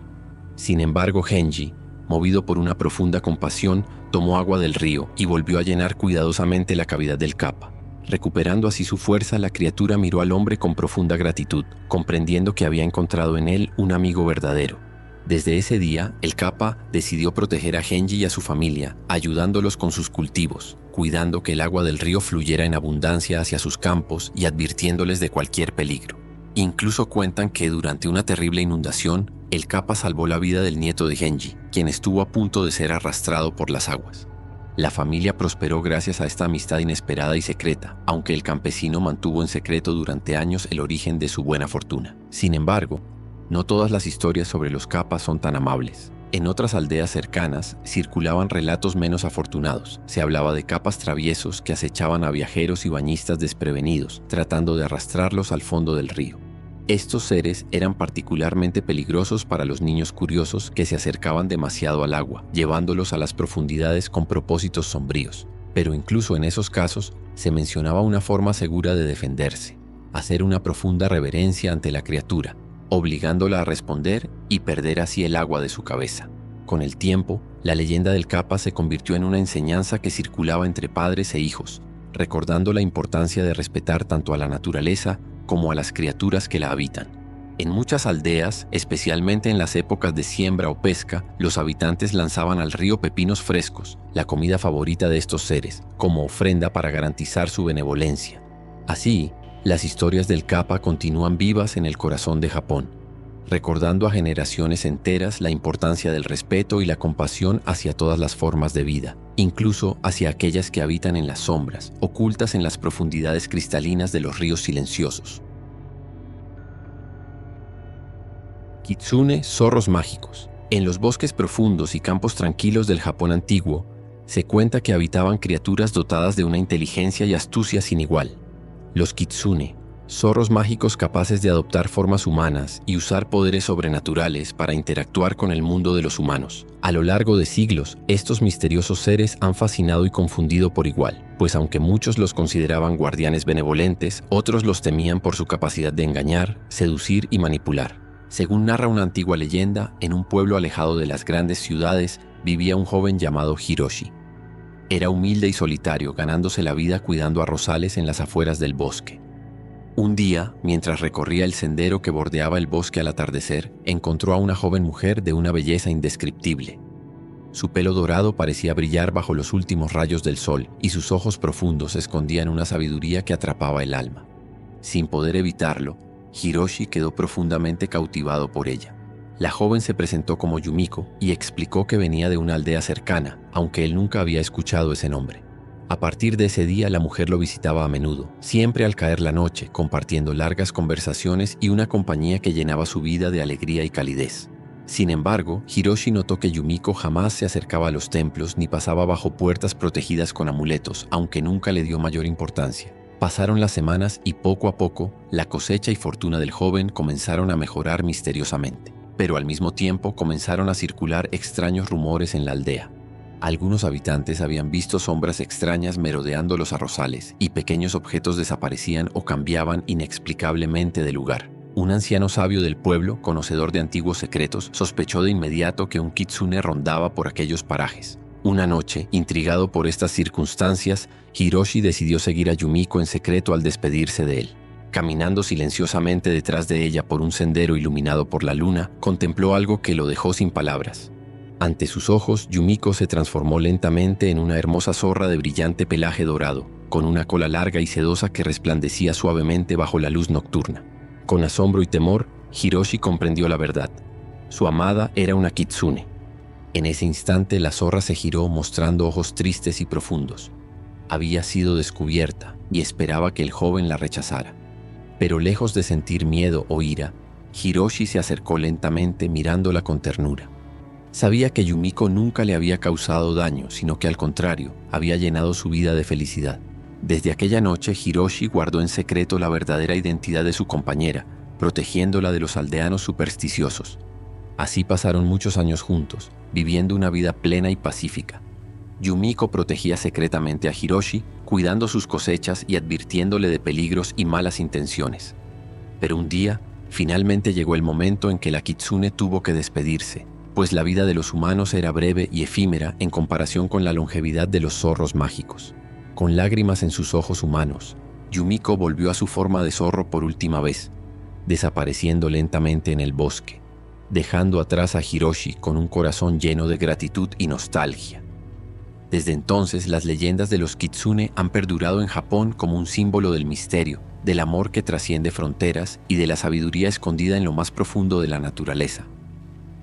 Speaker 1: Sin embargo, Genji, movido por una profunda compasión, tomó agua del río y volvió a llenar cuidadosamente la cavidad del Kappa. Recuperando así su fuerza, la criatura miró al hombre con profunda gratitud, comprendiendo que había encontrado en él un amigo verdadero. Desde ese día, el Kappa decidió proteger a Genji y a su familia, ayudándolos con sus cultivos, cuidando que el agua del río fluyera en abundancia hacia sus campos y advirtiéndoles de cualquier peligro. Incluso cuentan que durante una terrible inundación, el Kappa salvó la vida del nieto de Genji, quien estuvo a punto de ser arrastrado por las aguas. La familia prosperó gracias a esta amistad inesperada y secreta, aunque el campesino mantuvo en secreto durante años el origen de su buena fortuna. Sin embargo, no todas las historias sobre los Kappas son tan amables. En otras aldeas cercanas circulaban relatos menos afortunados. Se hablaba de Kappas traviesos que acechaban a viajeros y bañistas desprevenidos, tratando de arrastrarlos al fondo del río. Estos seres eran particularmente peligrosos para los niños curiosos que se acercaban demasiado al agua, llevándolos a las profundidades con propósitos sombríos. Pero incluso en esos casos se mencionaba una forma segura de defenderse: hacer una profunda reverencia ante la criatura, obligándola a responder y perder así el agua de su cabeza. Con el tiempo, la leyenda del Kappa se convirtió en una enseñanza que circulaba entre padres e hijos, recordando la importancia de respetar tanto a la naturaleza como a las criaturas que la habitan. En muchas aldeas, especialmente en las épocas de siembra o pesca, los habitantes lanzaban al río pepinos frescos, la comida favorita de estos seres, como ofrenda para garantizar su benevolencia. Así, las historias del Kappa continúan vivas en el corazón de Japón, recordando a generaciones enteras la importancia del respeto y la compasión hacia todas las formas de vida, incluso hacia aquellas que habitan en las sombras, ocultas en las profundidades cristalinas de los ríos silenciosos. Kitsune, zorros mágicos. En los bosques profundos y campos tranquilos del Japón antiguo, se cuenta que habitaban criaturas dotadas de una inteligencia y astucia sin igual. Los kitsune, zorros mágicos capaces de adoptar formas humanas y usar poderes sobrenaturales para interactuar con el mundo de los humanos. A lo largo de siglos, estos misteriosos seres han fascinado y confundido por igual, pues aunque muchos los consideraban guardianes benevolentes, otros los temían por su capacidad de engañar, seducir y manipular. Según narra una antigua leyenda, en un pueblo alejado de las grandes ciudades vivía un joven llamado Hiroshi. Era humilde y solitario, ganándose la vida cuidando a rosales en las afueras del bosque. Un día, mientras recorría el sendero que bordeaba el bosque al atardecer, encontró a una joven mujer de una belleza indescriptible. Su pelo dorado parecía brillar bajo los últimos rayos del sol y sus ojos profundos escondían una sabiduría que atrapaba el alma. Sin poder evitarlo, Hiroshi quedó profundamente cautivado por ella. La joven se presentó como Yumiko y explicó que venía de una aldea cercana, aunque él nunca había escuchado ese nombre. A partir de ese día, la mujer lo visitaba a menudo, siempre al caer la noche, compartiendo largas conversaciones y una compañía que llenaba su vida de alegría y calidez. Sin embargo, Hiroshi notó que Yumiko jamás se acercaba a los templos ni pasaba bajo puertas protegidas con amuletos, aunque nunca le dio mayor importancia. Pasaron las semanas y poco a poco, la cosecha y fortuna del joven comenzaron a mejorar misteriosamente. Pero al mismo tiempo comenzaron a circular extraños rumores en la aldea. Algunos habitantes habían visto sombras extrañas merodeando los arrozales y pequeños objetos desaparecían o cambiaban inexplicablemente de lugar. Un anciano sabio del pueblo, conocedor de antiguos secretos, sospechó de inmediato que un kitsune rondaba por aquellos parajes. Una noche, intrigado por estas circunstancias, Hiroshi decidió seguir a Yumiko en secreto al despedirse de él. Caminando silenciosamente detrás de ella por un sendero iluminado por la luna, contempló algo que lo dejó sin palabras. Ante sus ojos, Yumiko se transformó lentamente en una hermosa zorra de brillante pelaje dorado, con una cola larga y sedosa que resplandecía suavemente bajo la luz nocturna. Con asombro y temor, Hiroshi comprendió la verdad. Su amada era una kitsune. En ese instante, la zorra se giró mostrando ojos tristes y profundos. Había sido descubierta y esperaba que el joven la rechazara. Pero lejos de sentir miedo o ira, Hiroshi se acercó lentamente mirándola con ternura. Sabía que Yumiko nunca le había causado daño, sino que al contrario, había llenado su vida de felicidad. Desde aquella noche, Hiroshi guardó en secreto la verdadera identidad de su compañera, protegiéndola de los aldeanos supersticiosos. Así pasaron muchos años juntos, viviendo una vida plena y pacífica. Yumiko protegía secretamente a Hiroshi, cuidando sus cosechas y advirtiéndole de peligros y malas intenciones. Pero un día, finalmente llegó el momento en que la kitsune tuvo que despedirse, pues la vida de los humanos era breve y efímera en comparación con la longevidad de los zorros mágicos. Con lágrimas en sus ojos humanos, Yumiko volvió a su forma de zorro por última vez, desapareciendo lentamente en el bosque, dejando atrás a Hiroshi con un corazón lleno de gratitud y nostalgia. Desde entonces, las leyendas de los kitsune han perdurado en Japón como un símbolo del misterio, del amor que trasciende fronteras y de la sabiduría escondida en lo más profundo de la naturaleza.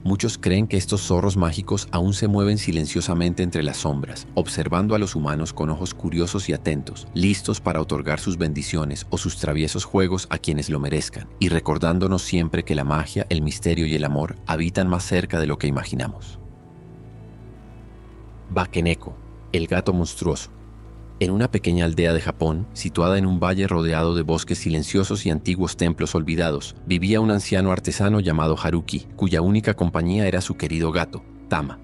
Speaker 1: Muchos creen que estos zorros mágicos aún se mueven silenciosamente entre las sombras, observando a los humanos con ojos curiosos y atentos, listos para otorgar sus bendiciones o sus traviesos juegos a quienes lo merezcan, y recordándonos siempre que la magia, el misterio y el amor habitan más cerca de lo que imaginamos. Bakeneko, el gato monstruoso. En una pequeña aldea de Japón, situada en un valle rodeado de bosques silenciosos y antiguos templos olvidados, vivía un anciano artesano llamado Haruki, cuya única compañía era su querido gato, Tama,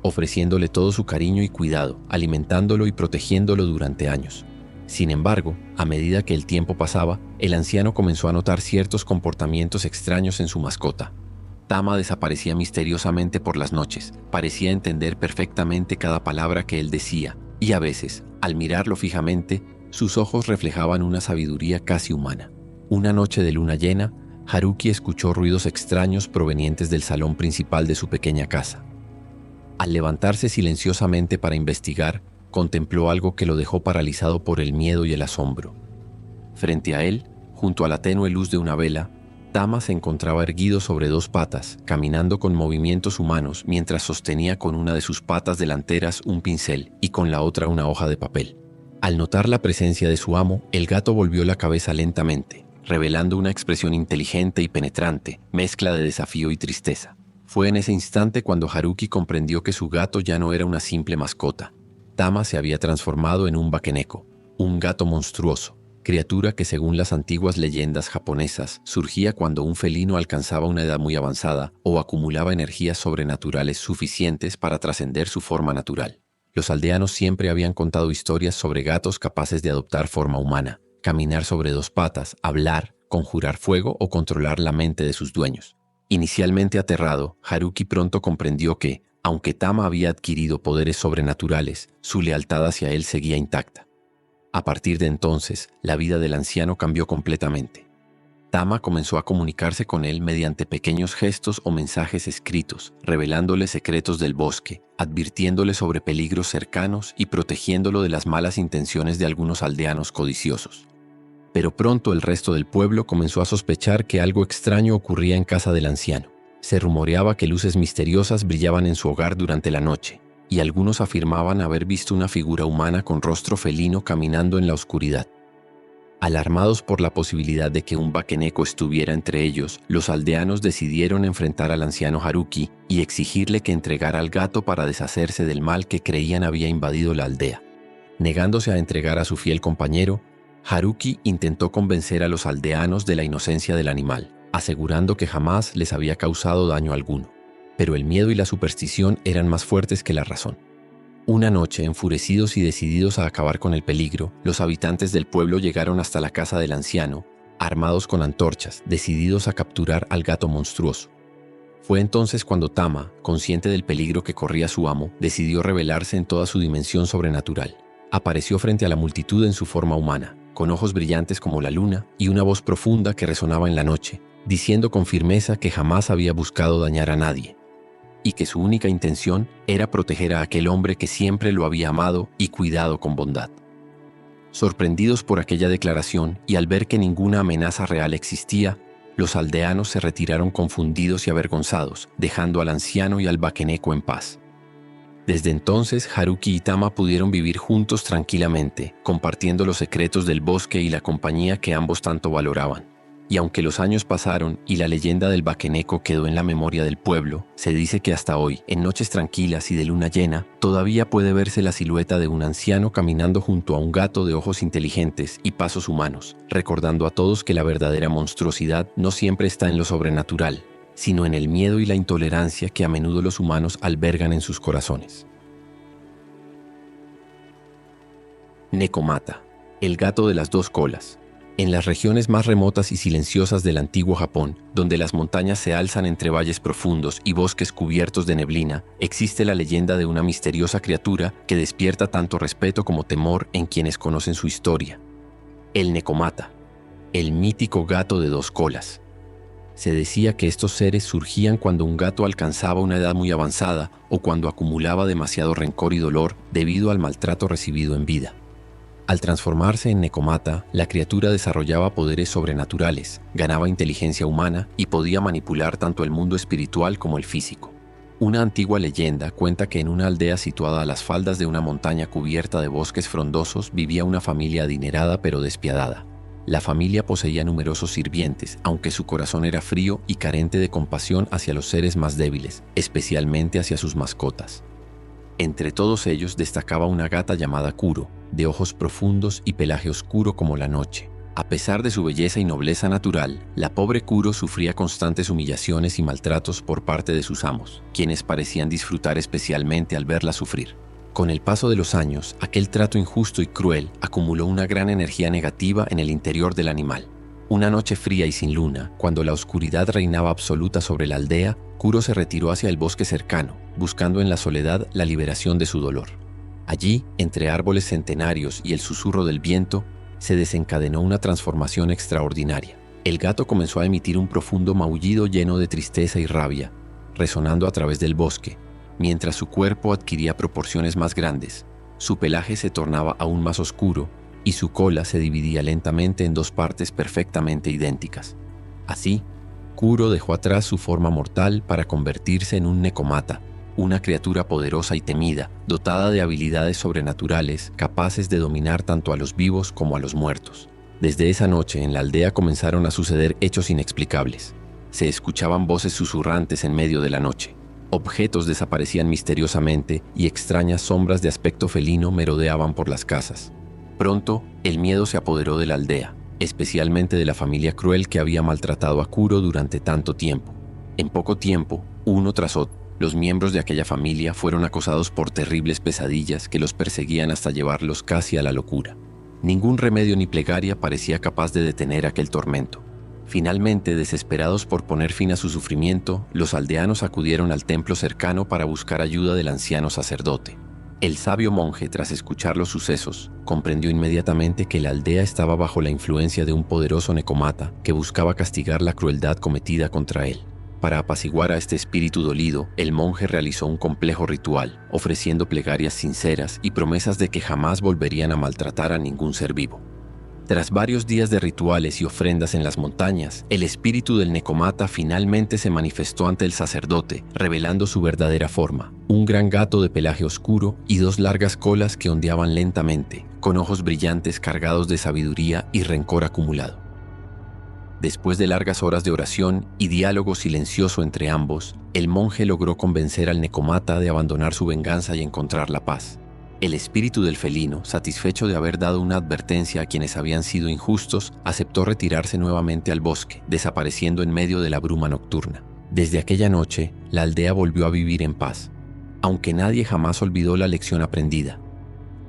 Speaker 1: ofreciéndole todo su cariño y cuidado, alimentándolo y protegiéndolo durante años. Sin embargo, a medida que el tiempo pasaba, el anciano comenzó a notar ciertos comportamientos extraños en su mascota. Tama desaparecía misteriosamente por las noches, parecía entender perfectamente cada palabra que él decía, y a veces, al mirarlo fijamente, sus ojos reflejaban una sabiduría casi humana. Una noche de luna llena, Haruki escuchó ruidos extraños provenientes del salón principal de su pequeña casa. Al levantarse silenciosamente para investigar, contempló algo que lo dejó paralizado por el miedo y el asombro. Frente a él, junto a la tenue luz de una vela, Tama se encontraba erguido sobre dos patas, caminando con movimientos humanos mientras sostenía con una de sus patas delanteras un pincel y con la otra una hoja de papel. Al notar la presencia de su amo, el gato volvió la cabeza lentamente, revelando una expresión inteligente y penetrante, mezcla de desafío y tristeza. Fue en ese instante cuando Haruki comprendió que su gato ya no era una simple mascota. Tama se había transformado en un bakeneko, un gato monstruoso, criatura que según las antiguas leyendas japonesas surgía cuando un felino alcanzaba una edad muy avanzada o acumulaba energías sobrenaturales suficientes para trascender su forma natural. Los aldeanos siempre habían contado historias sobre gatos capaces de adoptar forma humana, caminar sobre dos patas, hablar, conjurar fuego o controlar la mente de sus dueños. Inicialmente aterrado, Haruki pronto comprendió que, aunque Tama había adquirido poderes sobrenaturales, su lealtad hacia él seguía intacta. A partir de entonces, la vida del anciano cambió completamente. Tama comenzó a comunicarse con él mediante pequeños gestos o mensajes escritos, revelándole secretos del bosque, advirtiéndole sobre peligros cercanos y protegiéndolo de las malas intenciones de algunos aldeanos codiciosos. Pero pronto el resto del pueblo comenzó a sospechar que algo extraño ocurría en casa del anciano. Se rumoreaba que luces misteriosas brillaban en su hogar durante la noche, y algunos afirmaban haber visto una figura humana con rostro felino caminando en la oscuridad. Alarmados por la posibilidad de que un bakeneko estuviera entre ellos, los aldeanos decidieron enfrentar al anciano Haruki y exigirle que entregara al gato para deshacerse del mal que creían había invadido la aldea. Negándose a entregar a su fiel compañero, Haruki intentó convencer a los aldeanos de la inocencia del animal, asegurando que jamás les había causado daño alguno. Pero el miedo y la superstición eran más fuertes que la razón. Una noche, enfurecidos y decididos a acabar con el peligro, los habitantes del pueblo llegaron hasta la casa del anciano, armados con antorchas, decididos a capturar al gato monstruoso. Fue entonces cuando Tama, consciente del peligro que corría su amo, decidió revelarse en toda su dimensión sobrenatural. Apareció frente a la multitud en su forma humana, con ojos brillantes como la luna y una voz profunda que resonaba en la noche, diciendo con firmeza que jamás había buscado dañar a nadie, y que su única intención era proteger a aquel hombre que siempre lo había amado y cuidado con bondad. Sorprendidos por aquella declaración y al ver que ninguna amenaza real existía, los aldeanos se retiraron confundidos y avergonzados, dejando al anciano y al bakeneko en paz. Desde entonces, Haruki y Tama pudieron vivir juntos tranquilamente, compartiendo los secretos del bosque y la compañía que ambos tanto valoraban. Y aunque los años pasaron y la leyenda del Bakeneko quedó en la memoria del pueblo, se dice que hasta hoy, en noches tranquilas y de luna llena, todavía puede verse la silueta de un anciano caminando junto a un gato de ojos inteligentes y pasos humanos, recordando a todos que la verdadera monstruosidad no siempre está en lo sobrenatural, sino en el miedo y la intolerancia que a menudo los humanos albergan en sus corazones. Nekomata, el gato de las dos colas. En las regiones más remotas y silenciosas del antiguo Japón, donde las montañas se alzan entre valles profundos y bosques cubiertos de neblina, existe la leyenda de una misteriosa criatura que despierta tanto respeto como temor en quienes conocen su historia. El Nekomata, el mítico gato de dos colas. Se decía que estos seres surgían cuando un gato alcanzaba una edad muy avanzada o cuando acumulaba demasiado rencor y dolor debido al maltrato recibido en vida. Al transformarse en Nekomata, la criatura desarrollaba poderes sobrenaturales, ganaba inteligencia humana y podía manipular tanto el mundo espiritual como el físico. Una antigua leyenda cuenta que en una aldea situada a las faldas de una montaña cubierta de bosques frondosos vivía una familia adinerada pero despiadada. La familia poseía numerosos sirvientes, aunque su corazón era frío y carente de compasión hacia los seres más débiles, especialmente hacia sus mascotas. Entre todos ellos destacaba una gata llamada Kuro, de ojos profundos y pelaje oscuro como la noche. A pesar de su belleza y nobleza natural, la pobre Kuro sufría constantes humillaciones y maltratos por parte de sus amos, quienes parecían disfrutar especialmente al verla sufrir. Con el paso de los años, aquel trato injusto y cruel acumuló una gran energía negativa en el interior del animal. Una noche fría y sin luna, cuando la oscuridad reinaba absoluta sobre la aldea, Kuro se retiró hacia el bosque cercano, buscando en la soledad la liberación de su dolor. Allí, entre árboles centenarios y el susurro del viento, se desencadenó una transformación extraordinaria. El gato comenzó a emitir un profundo maullido lleno de tristeza y rabia, resonando a través del bosque, mientras su cuerpo adquiría proporciones más grandes. Su pelaje se tornaba aún más oscuro y su cola se dividía lentamente en dos partes perfectamente idénticas. Así, Kuro dejó atrás su forma mortal para convertirse en un Nekomata, una criatura poderosa y temida, dotada de habilidades sobrenaturales capaces de dominar tanto a los vivos como a los muertos. Desde esa noche en la aldea comenzaron a suceder hechos inexplicables. Se escuchaban voces susurrantes en medio de la noche. Objetos desaparecían misteriosamente y extrañas sombras de aspecto felino merodeaban por las casas. Pronto, el miedo se apoderó de la aldea, especialmente de la familia cruel que había maltratado a Kuro durante tanto tiempo. En poco tiempo, uno tras otro, los miembros de aquella familia fueron acosados por terribles pesadillas que los perseguían hasta llevarlos casi a la locura. Ningún remedio ni plegaria parecía capaz de detener aquel tormento. Finalmente, desesperados por poner fin a su sufrimiento, los aldeanos acudieron al templo cercano para buscar ayuda del anciano sacerdote. El sabio monje, tras escuchar los sucesos, comprendió inmediatamente que la aldea estaba bajo la influencia de un poderoso Nekomata que buscaba castigar la crueldad cometida contra él. Para apaciguar a este espíritu dolido, el monje realizó un complejo ritual, ofreciendo plegarias sinceras y promesas de que jamás volverían a maltratar a ningún ser vivo. Tras varios días de rituales y ofrendas en las montañas, el espíritu del Nekomata finalmente se manifestó ante el sacerdote, revelando su verdadera forma: un gran gato de pelaje oscuro y dos largas colas que ondeaban lentamente, con ojos brillantes cargados de sabiduría y rencor acumulado. Después de largas horas de oración y diálogo silencioso entre ambos, el monje logró convencer al Nekomata de abandonar su venganza y encontrar la paz. El espíritu del felino, satisfecho de haber dado una advertencia a quienes habían sido injustos, aceptó retirarse nuevamente al bosque, desapareciendo en medio de la bruma nocturna. Desde aquella noche, la aldea volvió a vivir en paz, aunque nadie jamás olvidó la lección aprendida.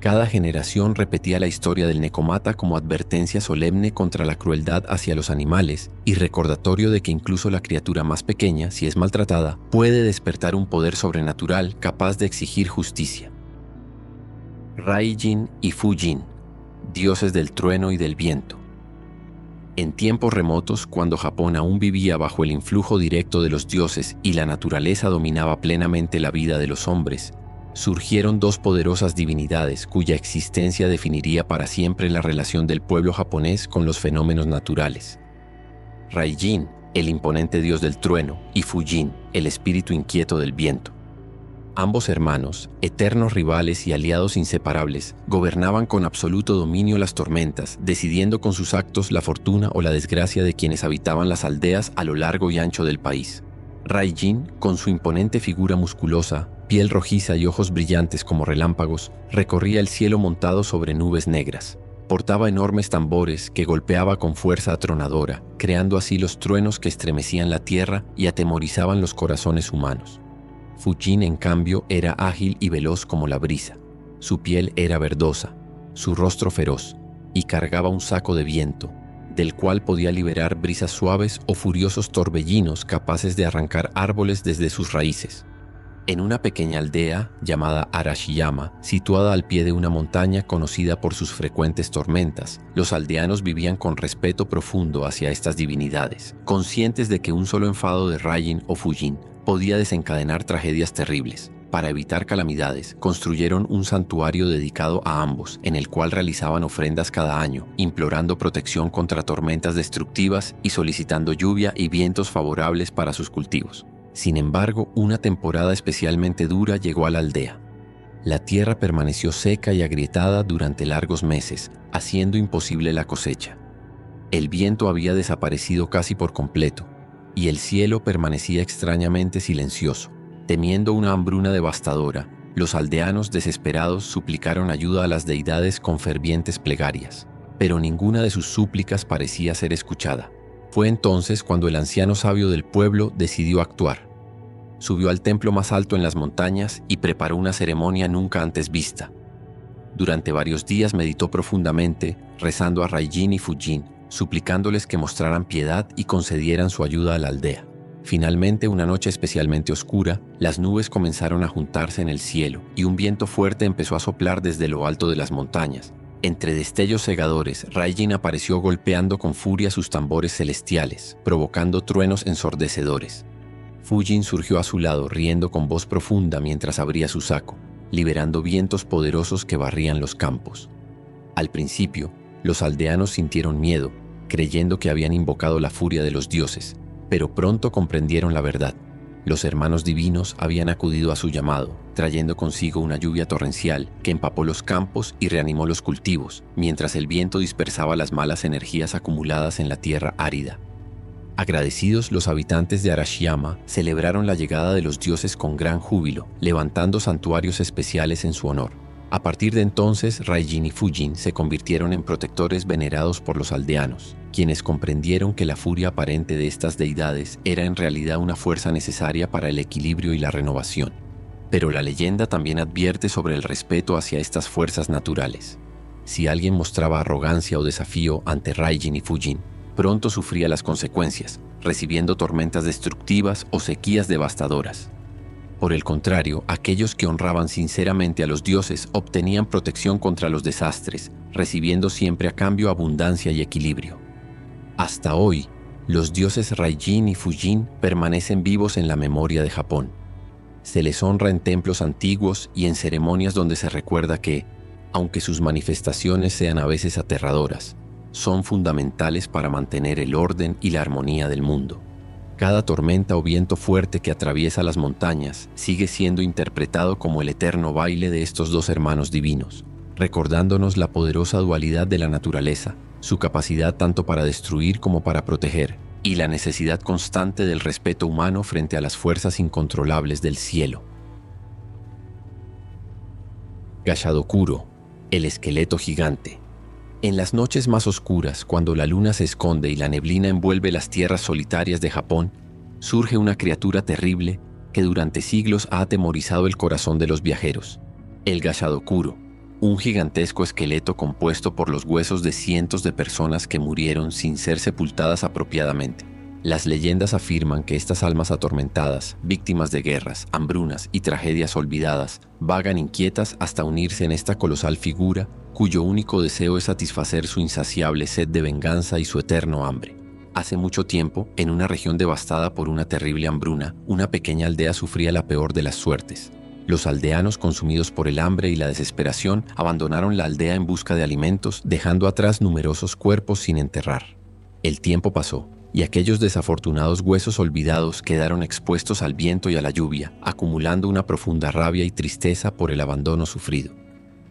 Speaker 1: Cada generación repetía la historia del Nekomata como advertencia solemne contra la crueldad hacia los animales y recordatorio de que incluso la criatura más pequeña, si es maltratada, puede despertar un poder sobrenatural capaz de exigir justicia. Raijin y Fujin, dioses del trueno y del viento. En tiempos remotos, cuando Japón aún vivía bajo el influjo directo de los dioses y la naturaleza dominaba plenamente la vida de los hombres, surgieron dos poderosas divinidades cuya existencia definiría para siempre la relación del pueblo japonés con los fenómenos naturales. Raijin, el imponente dios del trueno, y Fujin, el espíritu inquieto del viento. Ambos hermanos, eternos rivales y aliados inseparables, gobernaban con absoluto dominio las tormentas, decidiendo con sus actos la fortuna o la desgracia de quienes habitaban las aldeas a lo largo y ancho del país. Raijin, con su imponente figura musculosa, piel rojiza y ojos brillantes como relámpagos, recorría el cielo montado sobre nubes negras. Portaba enormes tambores que golpeaba con fuerza atronadora, creando así los truenos que estremecían la tierra y atemorizaban los corazones humanos. Fujin, en cambio, era ágil y veloz como la brisa. Su piel era verdosa, su rostro feroz, y cargaba un saco de viento, del cual podía liberar brisas suaves o furiosos torbellinos capaces de arrancar árboles desde sus raíces. En una pequeña aldea llamada Arashiyama, situada al pie de una montaña conocida por sus frecuentes tormentas, los aldeanos vivían con respeto profundo hacia estas divinidades, conscientes de que un solo enfado de Raijin o Fujin podía desencadenar tragedias terribles. Para evitar calamidades, construyeron un santuario dedicado a ambos, en el cual realizaban ofrendas cada año, implorando protección contra tormentas destructivas y solicitando lluvia y vientos favorables para sus cultivos. Sin embargo, una temporada especialmente dura llegó a la aldea. La tierra permaneció seca y agrietada durante largos meses, haciendo imposible la cosecha. El viento había desaparecido casi por completo, y el cielo permanecía extrañamente silencioso. Temiendo una hambruna devastadora, los aldeanos desesperados suplicaron ayuda a las deidades con fervientes plegarias, pero ninguna de sus súplicas parecía ser escuchada. Fue entonces cuando el anciano sabio del pueblo decidió actuar. Subió al templo más alto en las montañas y preparó una ceremonia nunca antes vista. Durante varios días meditó profundamente, rezando a Raijin y Fujin, suplicándoles que mostraran piedad y concedieran su ayuda a la aldea. Finalmente, una noche especialmente oscura, las nubes comenzaron a juntarse en el cielo y un viento fuerte empezó a soplar desde lo alto de las montañas. Entre destellos cegadores, Raijin apareció golpeando con furia sus tambores celestiales, provocando truenos ensordecedores. Fujin surgió a su lado riendo con voz profunda mientras abría su saco, liberando vientos poderosos que barrían los campos. Al principio, los aldeanos sintieron miedo, creyendo que habían invocado la furia de los dioses, pero pronto comprendieron la verdad. Los hermanos divinos habían acudido a su llamado, trayendo consigo una lluvia torrencial que empapó los campos y reanimó los cultivos, mientras el viento dispersaba las malas energías acumuladas en la tierra árida. Agradecidos, los habitantes de Arashiyama celebraron la llegada de los dioses con gran júbilo, levantando santuarios especiales en su honor. A partir de entonces, Raijin y Fujin se convirtieron en protectores venerados por los aldeanos, quienes comprendieron que la furia aparente de estas deidades era en realidad una fuerza necesaria para el equilibrio y la renovación. Pero la leyenda también advierte sobre el respeto hacia estas fuerzas naturales. Si alguien mostraba arrogancia o desafío ante Raijin y Fujin, pronto sufría las consecuencias, recibiendo tormentas destructivas o sequías devastadoras. Por el contrario, aquellos que honraban sinceramente a los dioses obtenían protección contra los desastres, recibiendo siempre a cambio abundancia y equilibrio. Hasta hoy, los dioses Raijin y Fujin permanecen vivos en la memoria de Japón. Se les honra en templos antiguos y en ceremonias donde se recuerda que, aunque sus manifestaciones sean a veces aterradoras, son fundamentales para mantener el orden y la armonía del mundo. Cada tormenta o viento fuerte que atraviesa las montañas sigue siendo interpretado como el eterno baile de estos dos hermanos divinos, recordándonos la poderosa dualidad de la naturaleza, su capacidad tanto para destruir como para proteger, y la necesidad constante del respeto humano frente a las fuerzas incontrolables del cielo. Gashadokuro, el esqueleto gigante. En las noches más oscuras, cuando la luna se esconde y la neblina envuelve las tierras solitarias de Japón, surge una criatura terrible que durante siglos ha atemorizado el corazón de los viajeros: el Gashadokuro, un gigantesco esqueleto compuesto por los huesos de cientos de personas que murieron sin ser sepultadas apropiadamente. Las leyendas afirman que estas almas atormentadas, víctimas de guerras, hambrunas y tragedias olvidadas, vagan inquietas hasta unirse en esta colosal figura cuyo único deseo es satisfacer su insaciable sed de venganza y su eterno hambre. Hace mucho tiempo, en una región devastada por una terrible hambruna, una pequeña aldea sufría la peor de las suertes. Los aldeanos, consumidos por el hambre y la desesperación, abandonaron la aldea en busca de alimentos, dejando atrás numerosos cuerpos sin enterrar. El tiempo pasó, y aquellos desafortunados huesos olvidados quedaron expuestos al viento y a la lluvia, acumulando una profunda rabia y tristeza por el abandono sufrido.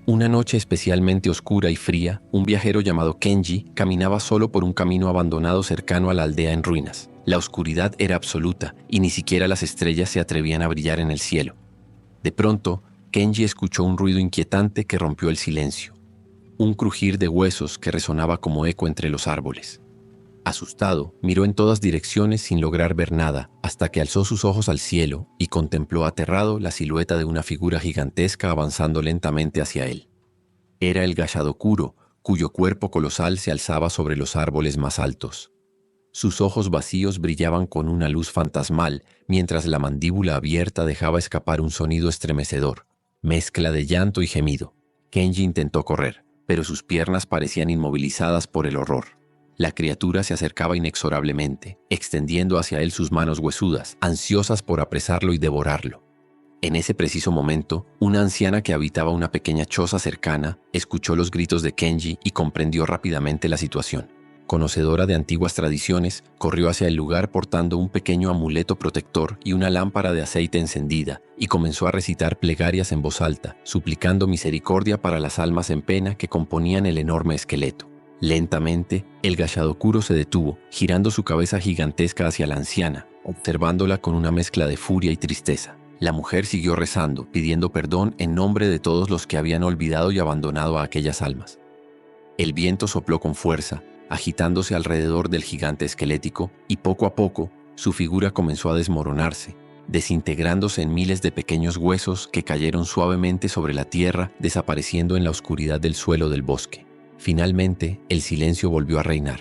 Speaker 1: Una noche especialmente oscura y fría, un viajero llamado Kenji caminaba solo por un camino abandonado cercano a la aldea en ruinas. La oscuridad era absoluta y ni siquiera las estrellas se atrevían a brillar en el cielo. De pronto, Kenji escuchó un ruido inquietante que rompió el silencio. Un crujir de huesos que resonaba como eco entre los árboles. Asustado, miró en todas direcciones sin lograr ver nada, hasta que alzó sus ojos al cielo y contempló aterrado la silueta de una figura gigantesca avanzando lentamente hacia él. Era el Gashadokuro, cuyo cuerpo colosal se alzaba sobre los árboles más altos. Sus ojos vacíos brillaban con una luz fantasmal, mientras la mandíbula abierta dejaba escapar un sonido estremecedor, mezcla de llanto y gemido. Kenji intentó correr, pero sus piernas parecían inmovilizadas por el horror. La criatura se acercaba inexorablemente, extendiendo hacia él sus manos huesudas, ansiosas por apresarlo y devorarlo. En ese preciso momento, una anciana que habitaba una pequeña choza cercana escuchó los gritos de Kenji y comprendió rápidamente la situación. Conocedora de antiguas tradiciones, corrió hacia el lugar portando un pequeño amuleto protector y una lámpara de aceite encendida, y comenzó a recitar plegarias en voz alta, suplicando misericordia para las almas en pena que componían el enorme esqueleto. Lentamente, el Gashadokuro se detuvo, girando su cabeza gigantesca hacia la anciana, observándola con una mezcla de furia y tristeza. La mujer siguió rezando, pidiendo perdón en nombre de todos los que habían olvidado y abandonado a aquellas almas. El viento sopló con fuerza, agitándose alrededor del gigante esquelético, y poco a poco, su figura comenzó a desmoronarse, desintegrándose en miles de pequeños huesos que cayeron suavemente sobre la tierra, desapareciendo en la oscuridad del suelo del bosque. Finalmente, el silencio volvió a reinar.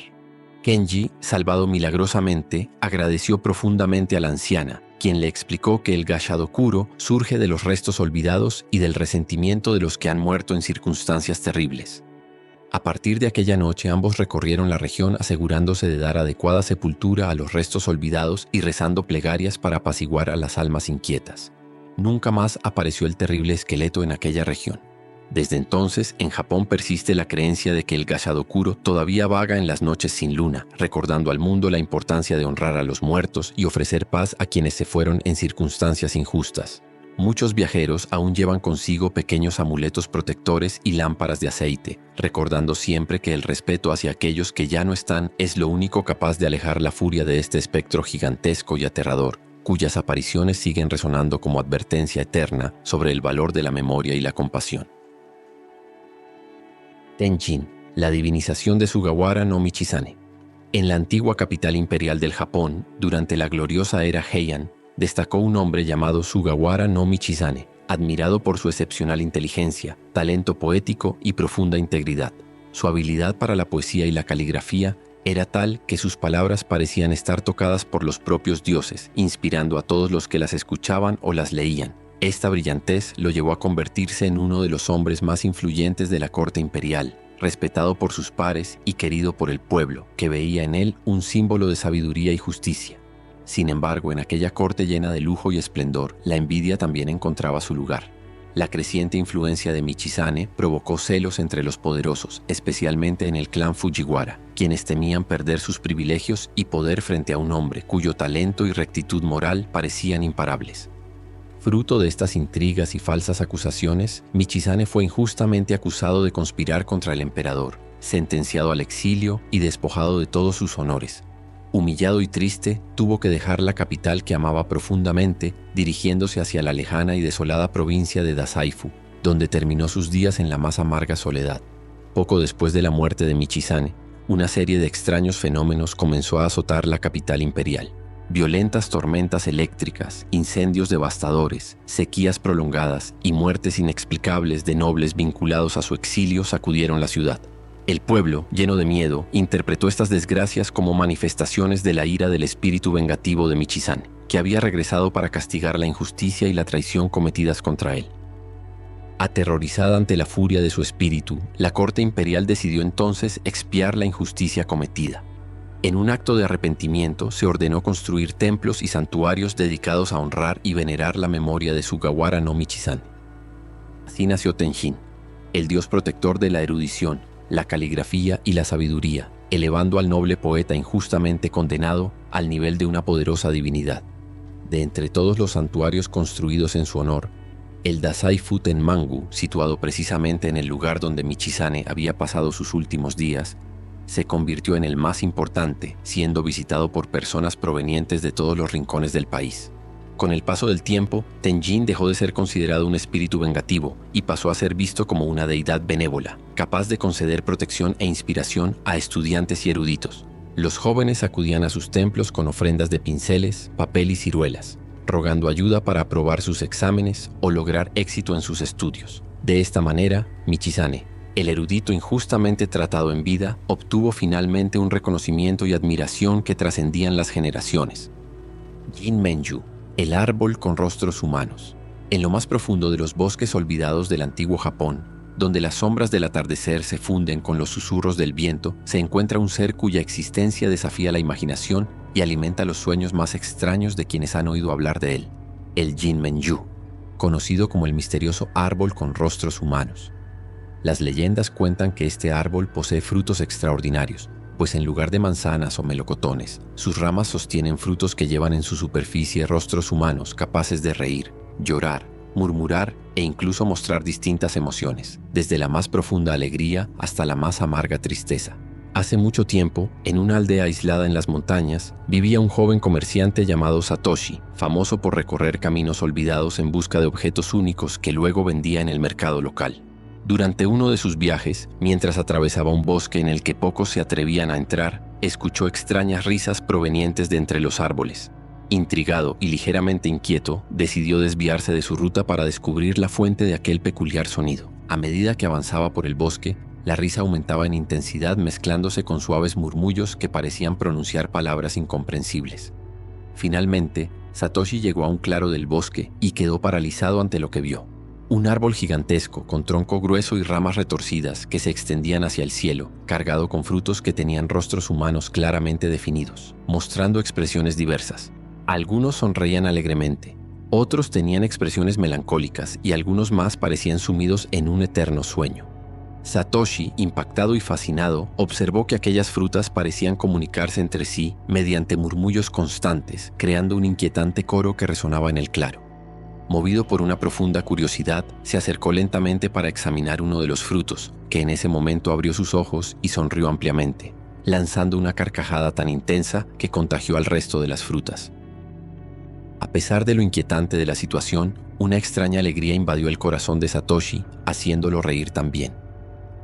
Speaker 1: Kenji, salvado milagrosamente, agradeció profundamente a la anciana, quien le explicó que el Gashadokuro surge de los restos olvidados y del resentimiento de los que han muerto en circunstancias terribles. A partir de aquella noche, ambos recorrieron la región asegurándose de dar adecuada sepultura a los restos olvidados y rezando plegarias para apaciguar a las almas inquietas. Nunca más apareció el terrible esqueleto en aquella región. Desde entonces, en Japón persiste la creencia de que el Gashadokuro todavía vaga en las noches sin luna, recordando al mundo la importancia de honrar a los muertos y ofrecer paz a quienes se fueron en circunstancias injustas. Muchos viajeros aún llevan consigo pequeños amuletos protectores y lámparas de aceite, recordando siempre que el respeto hacia aquellos que ya no están es lo único capaz de alejar la furia de este espectro gigantesco y aterrador, cuyas apariciones siguen resonando como advertencia eterna sobre el valor de la memoria y la compasión. Tenjin, la divinización de Sugawara no Michizane. En la antigua capital imperial del Japón, durante la gloriosa era Heian, destacó un hombre llamado Sugawara no Michizane, admirado por su excepcional inteligencia, talento poético y profunda integridad. Su habilidad para la poesía y la caligrafía era tal que sus palabras parecían estar tocadas por los propios dioses, inspirando a todos los que las escuchaban o las leían. Esta brillantez lo llevó a convertirse en uno de los hombres más influyentes de la corte imperial, respetado por sus pares y querido por el pueblo, que veía en él un símbolo de sabiduría y justicia. Sin embargo, en aquella corte llena de lujo y esplendor, la envidia también encontraba su lugar. La creciente influencia de Michizane provocó celos entre los poderosos, especialmente en el clan Fujiwara, quienes temían perder sus privilegios y poder frente a un hombre cuyo talento y rectitud moral parecían imparables. Fruto de estas intrigas y falsas acusaciones, Michizane fue injustamente acusado de conspirar contra el emperador, sentenciado al exilio y despojado de todos sus honores. Humillado y triste, tuvo que dejar la capital que amaba profundamente, dirigiéndose hacia la lejana y desolada provincia de Dazaifu, donde terminó sus días en la más amarga soledad. Poco después de la muerte de Michizane, una serie de extraños fenómenos comenzó a azotar la capital imperial. Violentas tormentas eléctricas, incendios devastadores, sequías prolongadas y muertes inexplicables de nobles vinculados a su exilio sacudieron la ciudad. El pueblo, lleno de miedo, interpretó estas desgracias como manifestaciones de la ira del espíritu vengativo de Michizane, que había regresado para castigar la injusticia y la traición cometidas contra él. Aterrorizada ante la furia de su espíritu, la corte imperial decidió entonces expiar la injusticia cometida. En un acto de arrepentimiento, se ordenó construir templos y santuarios dedicados a honrar y venerar la memoria de Sugawara no Michizane. Así nació Tenjin, el dios protector de la erudición, la caligrafía y la sabiduría, elevando al noble poeta injustamente condenado al nivel de una poderosa divinidad. De entre todos los santuarios construidos en su honor, el Dazai Futen Mangu, situado precisamente en el lugar donde Michizane había pasado sus últimos días, se convirtió en el más importante, siendo visitado por personas provenientes de todos los rincones del país. Con el paso del tiempo, Tenjin dejó de ser considerado un espíritu vengativo y pasó a ser visto como una deidad benévola, capaz de conceder protección e inspiración a estudiantes y eruditos. Los jóvenes acudían a sus templos con ofrendas de pinceles, papel y ciruelas, rogando ayuda para aprobar sus exámenes o lograr éxito en sus estudios. De esta manera, Michizane, el erudito injustamente tratado en vida, obtuvo finalmente un reconocimiento y admiración que trascendían las generaciones. Jinmenju, el árbol con rostros humanos. En lo más profundo de los bosques olvidados del antiguo Japón, donde las sombras del atardecer se funden con los susurros del viento, se encuentra un ser cuya existencia desafía la imaginación y alimenta los sueños más extraños de quienes han oído hablar de él, el Jinmenju, conocido como el misterioso árbol con rostros humanos. Las leyendas cuentan que este árbol posee frutos extraordinarios, pues en lugar de manzanas o melocotones, sus ramas sostienen frutos que llevan en su superficie rostros humanos capaces de reír, llorar, murmurar e incluso mostrar distintas emociones, desde la más profunda alegría hasta la más amarga tristeza. Hace mucho tiempo, en una aldea aislada en las montañas, vivía un joven comerciante llamado Satoshi, famoso por recorrer caminos olvidados en busca de objetos únicos que luego vendía en el mercado local. Durante uno de sus viajes, mientras atravesaba un bosque en el que pocos se atrevían a entrar, escuchó extrañas risas provenientes de entre los árboles. Intrigado y ligeramente inquieto, decidió desviarse de su ruta para descubrir la fuente de aquel peculiar sonido. A medida que avanzaba por el bosque, la risa aumentaba en intensidad mezclándose con suaves murmullos que parecían pronunciar palabras incomprensibles. Finalmente, Satoshi llegó a un claro del bosque y quedó paralizado ante lo que vio. Un árbol gigantesco, con tronco grueso y ramas retorcidas que se extendían hacia el cielo, cargado con frutos que tenían rostros humanos claramente definidos, mostrando expresiones diversas. Algunos sonreían alegremente, otros tenían expresiones melancólicas y algunos más parecían sumidos en un eterno sueño. Satoshi, impactado y fascinado, observó que aquellas frutas parecían comunicarse entre sí mediante murmullos constantes, creando un inquietante coro que resonaba en el claro. Movido por una profunda curiosidad, se acercó lentamente para examinar uno de los frutos, que en ese momento abrió sus ojos y sonrió ampliamente, lanzando una carcajada tan intensa que contagió al resto de las frutas. A pesar de lo inquietante de la situación, una extraña alegría invadió el corazón de Satoshi, haciéndolo reír también.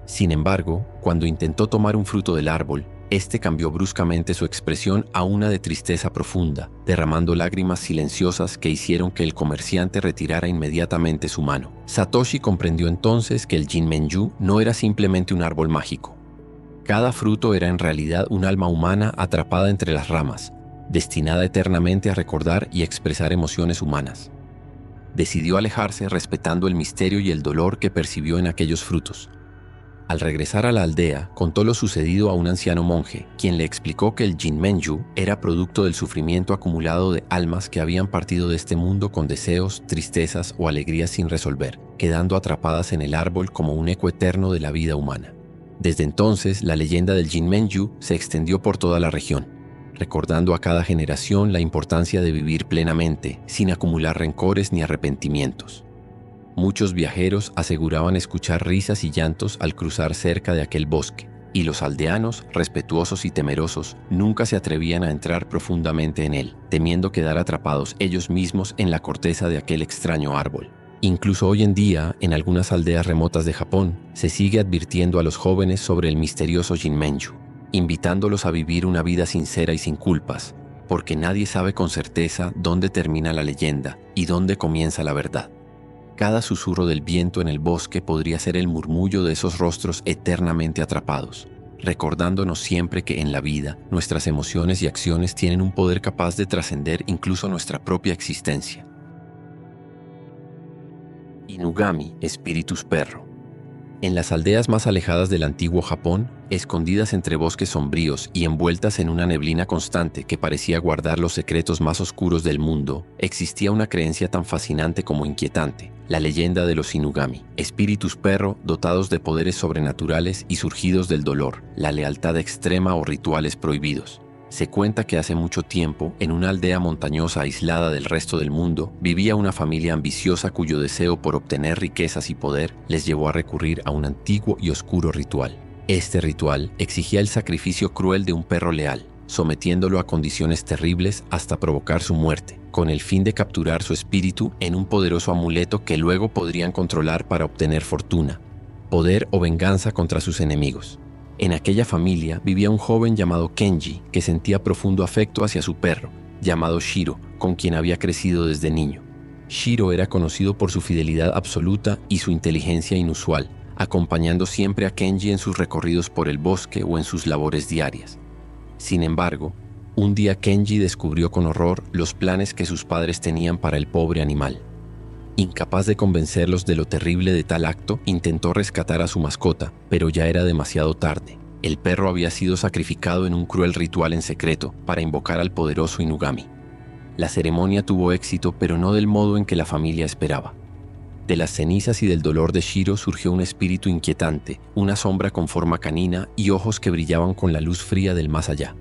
Speaker 1: Sin embargo, cuando intentó tomar un fruto del árbol, este cambió bruscamente su expresión a una de tristeza profunda, derramando lágrimas silenciosas que hicieron que el comerciante retirara inmediatamente su mano. Satoshi comprendió entonces que el Jinmenju no era simplemente un árbol mágico. Cada fruto era en realidad un alma humana atrapada entre las ramas, destinada eternamente a recordar y expresar emociones humanas. Decidió alejarse respetando el misterio y el dolor que percibió en aquellos frutos. Al regresar a la aldea, contó lo sucedido a un anciano monje, quien le explicó que el Jinmenju era producto del sufrimiento acumulado de almas que habían partido de este mundo con deseos, tristezas o alegrías sin resolver, quedando atrapadas en el árbol como un eco eterno de la vida humana. Desde entonces, la leyenda del Jinmenju se extendió por toda la región, recordando a cada generación la importancia de vivir plenamente, sin acumular rencores ni arrepentimientos. Muchos viajeros aseguraban escuchar risas y llantos al cruzar cerca de aquel bosque, y los aldeanos, respetuosos y temerosos, nunca se atrevían a entrar profundamente en él, temiendo quedar atrapados ellos mismos en la corteza de aquel extraño árbol. Incluso hoy en día, en algunas aldeas remotas de Japón, se sigue advirtiendo a los jóvenes sobre el misterioso Jinmenju, invitándolos a vivir una vida sincera y sin culpas, porque nadie sabe con certeza dónde termina la leyenda y dónde comienza la verdad. Cada susurro del viento en el bosque podría ser el murmullo de esos rostros eternamente atrapados, recordándonos siempre que en la vida nuestras emociones y acciones tienen un poder capaz de trascender incluso nuestra propia existencia. Inugami, espíritus perro. En las aldeas más alejadas del antiguo Japón, Escondidas entre bosques sombríos y envueltas en una neblina constante que parecía guardar los secretos más oscuros del mundo, existía una creencia tan fascinante como inquietante: la leyenda de los Inugami, espíritus perro dotados de poderes sobrenaturales y surgidos del dolor, la lealtad extrema o rituales prohibidos. Se cuenta que hace mucho tiempo, en una aldea montañosa aislada del resto del mundo, vivía una familia ambiciosa cuyo deseo por obtener riquezas y poder les llevó a recurrir a un antiguo y oscuro ritual. Este ritual exigía el sacrificio cruel de un perro leal, sometiéndolo a condiciones terribles hasta provocar su muerte, con el fin de capturar su espíritu en un poderoso amuleto que luego podrían controlar para obtener fortuna, poder o venganza contra sus enemigos. En aquella familia vivía un joven llamado Kenji que sentía profundo afecto hacia su perro, llamado Shiro, con quien había crecido desde niño. Shiro era conocido por su fidelidad absoluta y su inteligencia inusual, acompañando siempre a Kenji en sus recorridos por el bosque o en sus labores diarias. Sin embargo, un día Kenji descubrió con horror los planes que sus padres tenían para el pobre animal. Incapaz de convencerlos de lo terrible de tal acto, intentó rescatar a su mascota, pero ya era demasiado tarde. El perro había sido sacrificado en un cruel ritual en secreto para invocar al poderoso Inugami. La ceremonia tuvo éxito, pero no del modo en que la familia esperaba. De las cenizas y del dolor de Shiro surgió un espíritu inquietante, una sombra con forma canina y ojos que brillaban con la luz fría del más allá.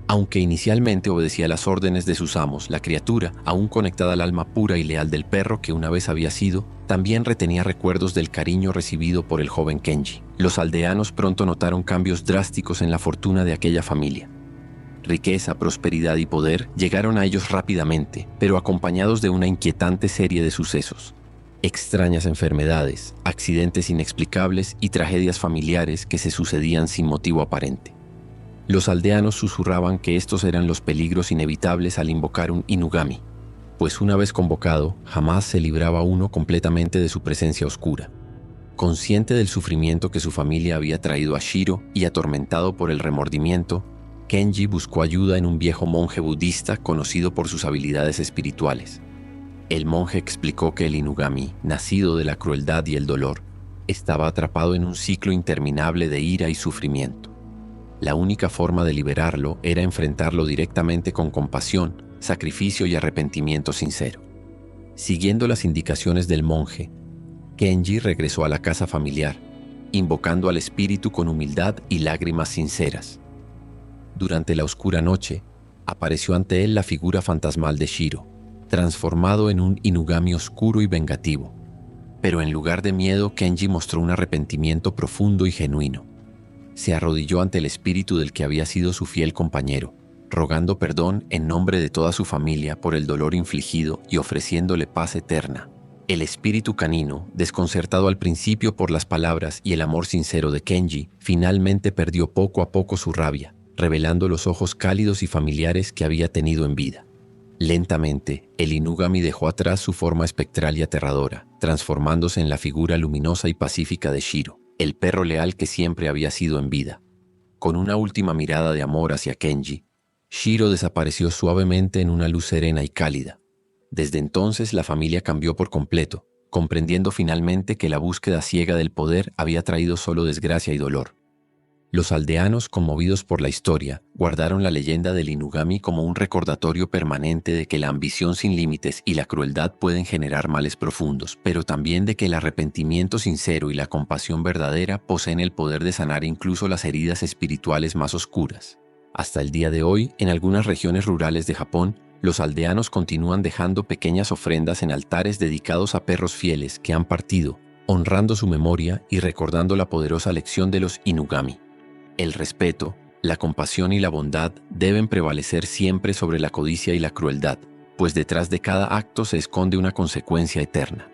Speaker 1: Aunque inicialmente obedecía las órdenes de sus amos, la criatura, aún conectada al alma pura y leal del perro que una vez había sido, también retenía recuerdos del cariño recibido por el joven Kenji. Los aldeanos pronto notaron cambios drásticos en la fortuna de aquella familia. Riqueza, prosperidad y poder llegaron a ellos rápidamente, pero acompañados de una inquietante serie de sucesos. Extrañas enfermedades, accidentes inexplicables y tragedias familiares que se sucedían sin motivo aparente. Los aldeanos susurraban que estos eran los peligros inevitables al invocar un Inugami, pues una vez convocado, jamás se libraba uno completamente de su presencia oscura. Consciente del sufrimiento que su familia había traído a Shiro y atormentado por el remordimiento, Kenji buscó ayuda en un viejo monje budista conocido por sus habilidades espirituales. El monje explicó que el Inugami, nacido de la crueldad y el dolor, estaba atrapado en un ciclo interminable de ira y sufrimiento. La única forma de liberarlo era enfrentarlo directamente con compasión, sacrificio y arrepentimiento sincero. Siguiendo las indicaciones del monje, Kenji regresó a la casa familiar, invocando al espíritu con humildad y lágrimas sinceras. Durante la oscura noche, apareció ante él la figura fantasmal de Shiro, transformado en un Inugami oscuro y vengativo. Pero en lugar de miedo, Kenji mostró un arrepentimiento profundo y genuino. Se arrodilló ante el espíritu del que había sido su fiel compañero, rogando perdón en nombre de toda su familia por el dolor infligido y ofreciéndole paz eterna. El espíritu canino, desconcertado al principio por las palabras y el amor sincero de Kenji, finalmente perdió poco a poco su rabia, revelando los ojos cálidos y familiares que había tenido en vida. Lentamente, el Inugami dejó atrás su forma espectral y aterradora, transformándose en la figura luminosa y pacífica de Shiro, el perro leal que siempre había sido en vida. Con una última mirada de amor hacia Kenji, Shiro desapareció suavemente en una luz serena y cálida. Desde entonces la familia cambió por completo, comprendiendo finalmente que la búsqueda ciega del poder había traído solo desgracia y dolor. Los aldeanos, conmovidos por la historia, guardaron la leyenda del Inugami como un recordatorio permanente de que la ambición sin límites y la crueldad pueden generar males profundos, pero también de que el arrepentimiento sincero y la compasión verdadera poseen el poder de sanar incluso las heridas espirituales más oscuras. Hasta el día de hoy, en algunas regiones rurales de Japón, los aldeanos continúan dejando pequeñas ofrendas en altares dedicados a perros fieles que han partido, honrando su memoria y recordando la poderosa lección de los Inugami. El respeto, la compasión y la bondad deben prevalecer siempre sobre la codicia y la crueldad, pues detrás de cada acto se esconde una consecuencia eterna.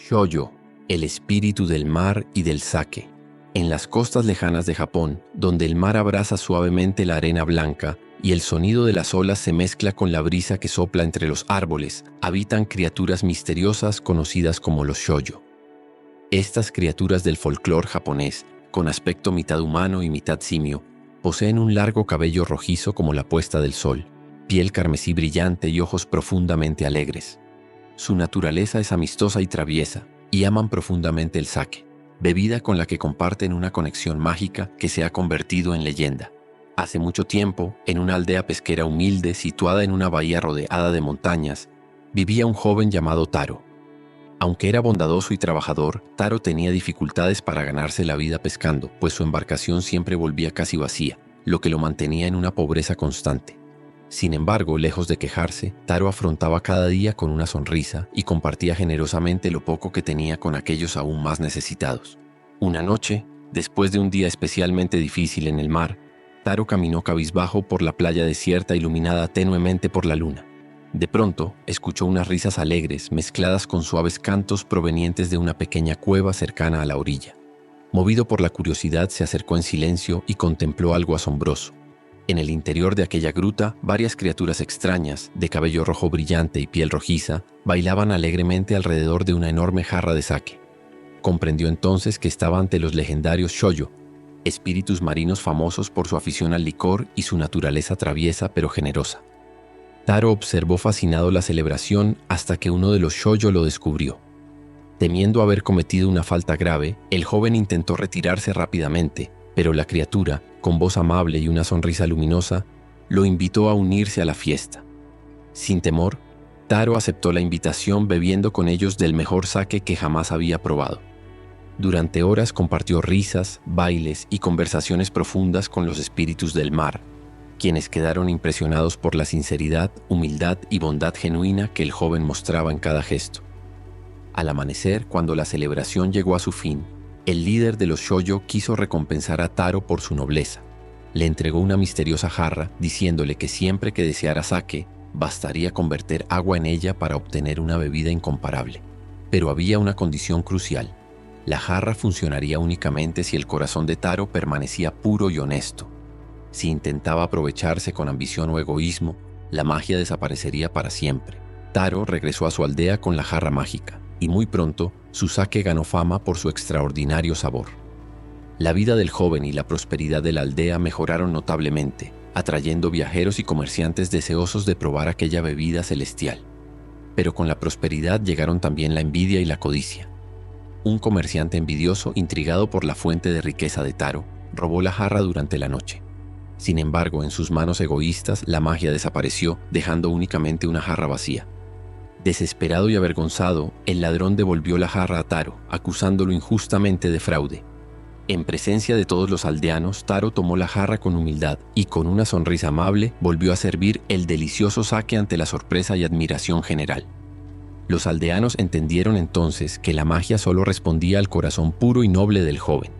Speaker 1: Shoujo, el espíritu del mar y del sake. En las costas lejanas de Japón, donde el mar abraza suavemente la arena blanca y el sonido de las olas se mezcla con la brisa que sopla entre los árboles, habitan criaturas misteriosas conocidas como los shoujo. Estas criaturas del folclore japonés, con aspecto mitad humano y mitad simio, poseen un largo cabello rojizo como la puesta del sol, piel carmesí brillante y ojos profundamente alegres. Su naturaleza es amistosa y traviesa, y aman profundamente el sake. bebida con la que comparten una conexión mágica que se ha convertido en leyenda. Hace mucho tiempo, en una aldea pesquera humilde situada en una bahía rodeada de montañas, vivía un joven llamado Taro. Aunque era bondadoso y trabajador, Taro tenía dificultades para ganarse la vida pescando, pues su embarcación siempre volvía casi vacía, lo que lo mantenía en una pobreza constante. Sin embargo, lejos de quejarse, Taro afrontaba cada día con una sonrisa y compartía generosamente lo poco que tenía con aquellos aún más necesitados. Una noche, después de un día especialmente difícil en el mar, Taro caminó cabizbajo por la playa desierta iluminada tenuemente por la luna. De pronto, escuchó unas risas alegres mezcladas con suaves cantos provenientes de una pequeña cueva cercana a la orilla. Movido por la curiosidad, se acercó en silencio y contempló algo asombroso. En el interior de aquella gruta, varias criaturas extrañas, de cabello rojo brillante y piel rojiza, bailaban alegremente alrededor de una enorme jarra de sake. Comprendió entonces que estaba ante los legendarios Shoujo, espíritus marinos famosos por su afición al licor y su naturaleza traviesa pero generosa. Taro observó fascinado la celebración hasta que uno de los Shoujo lo descubrió. Temiendo haber cometido una falta grave, el joven intentó retirarse rápidamente, pero la criatura, con voz amable y una sonrisa luminosa, lo invitó a unirse a la fiesta. Sin temor, Taro aceptó la invitación bebiendo con ellos del mejor sake que jamás había probado. Durante horas compartió risas, bailes y conversaciones profundas con los espíritus del mar, quienes quedaron impresionados por la sinceridad, humildad y bondad genuina que el joven mostraba en cada gesto. Al amanecer, cuando la celebración llegó a su fin, el líder de los Shoujo quiso recompensar a Taro por su nobleza. Le entregó una misteriosa jarra, diciéndole que siempre que deseara sake, bastaría con verter agua en ella para obtener una bebida incomparable. Pero había una condición crucial. La jarra funcionaría únicamente si el corazón de Taro permanecía puro y honesto. Si intentaba aprovecharse con ambición o egoísmo, la magia desaparecería para siempre. Taro regresó a su aldea con la jarra mágica, y muy pronto su sake ganó fama por su extraordinario sabor. La vida del joven y la prosperidad de la aldea mejoraron notablemente, atrayendo viajeros y comerciantes deseosos de probar aquella bebida celestial. Pero con la prosperidad llegaron también la envidia y la codicia. Un comerciante envidioso, intrigado por la fuente de riqueza de Taro, robó la jarra durante la noche. Sin embargo, en sus manos egoístas, la magia desapareció, dejando únicamente una jarra vacía. Desesperado y avergonzado, el ladrón devolvió la jarra a Taro, acusándolo injustamente de fraude. En presencia de todos los aldeanos, Taro tomó la jarra con humildad y con una sonrisa amable volvió a servir el delicioso sake ante la sorpresa y admiración general. Los aldeanos entendieron entonces que la magia solo respondía al corazón puro y noble del joven.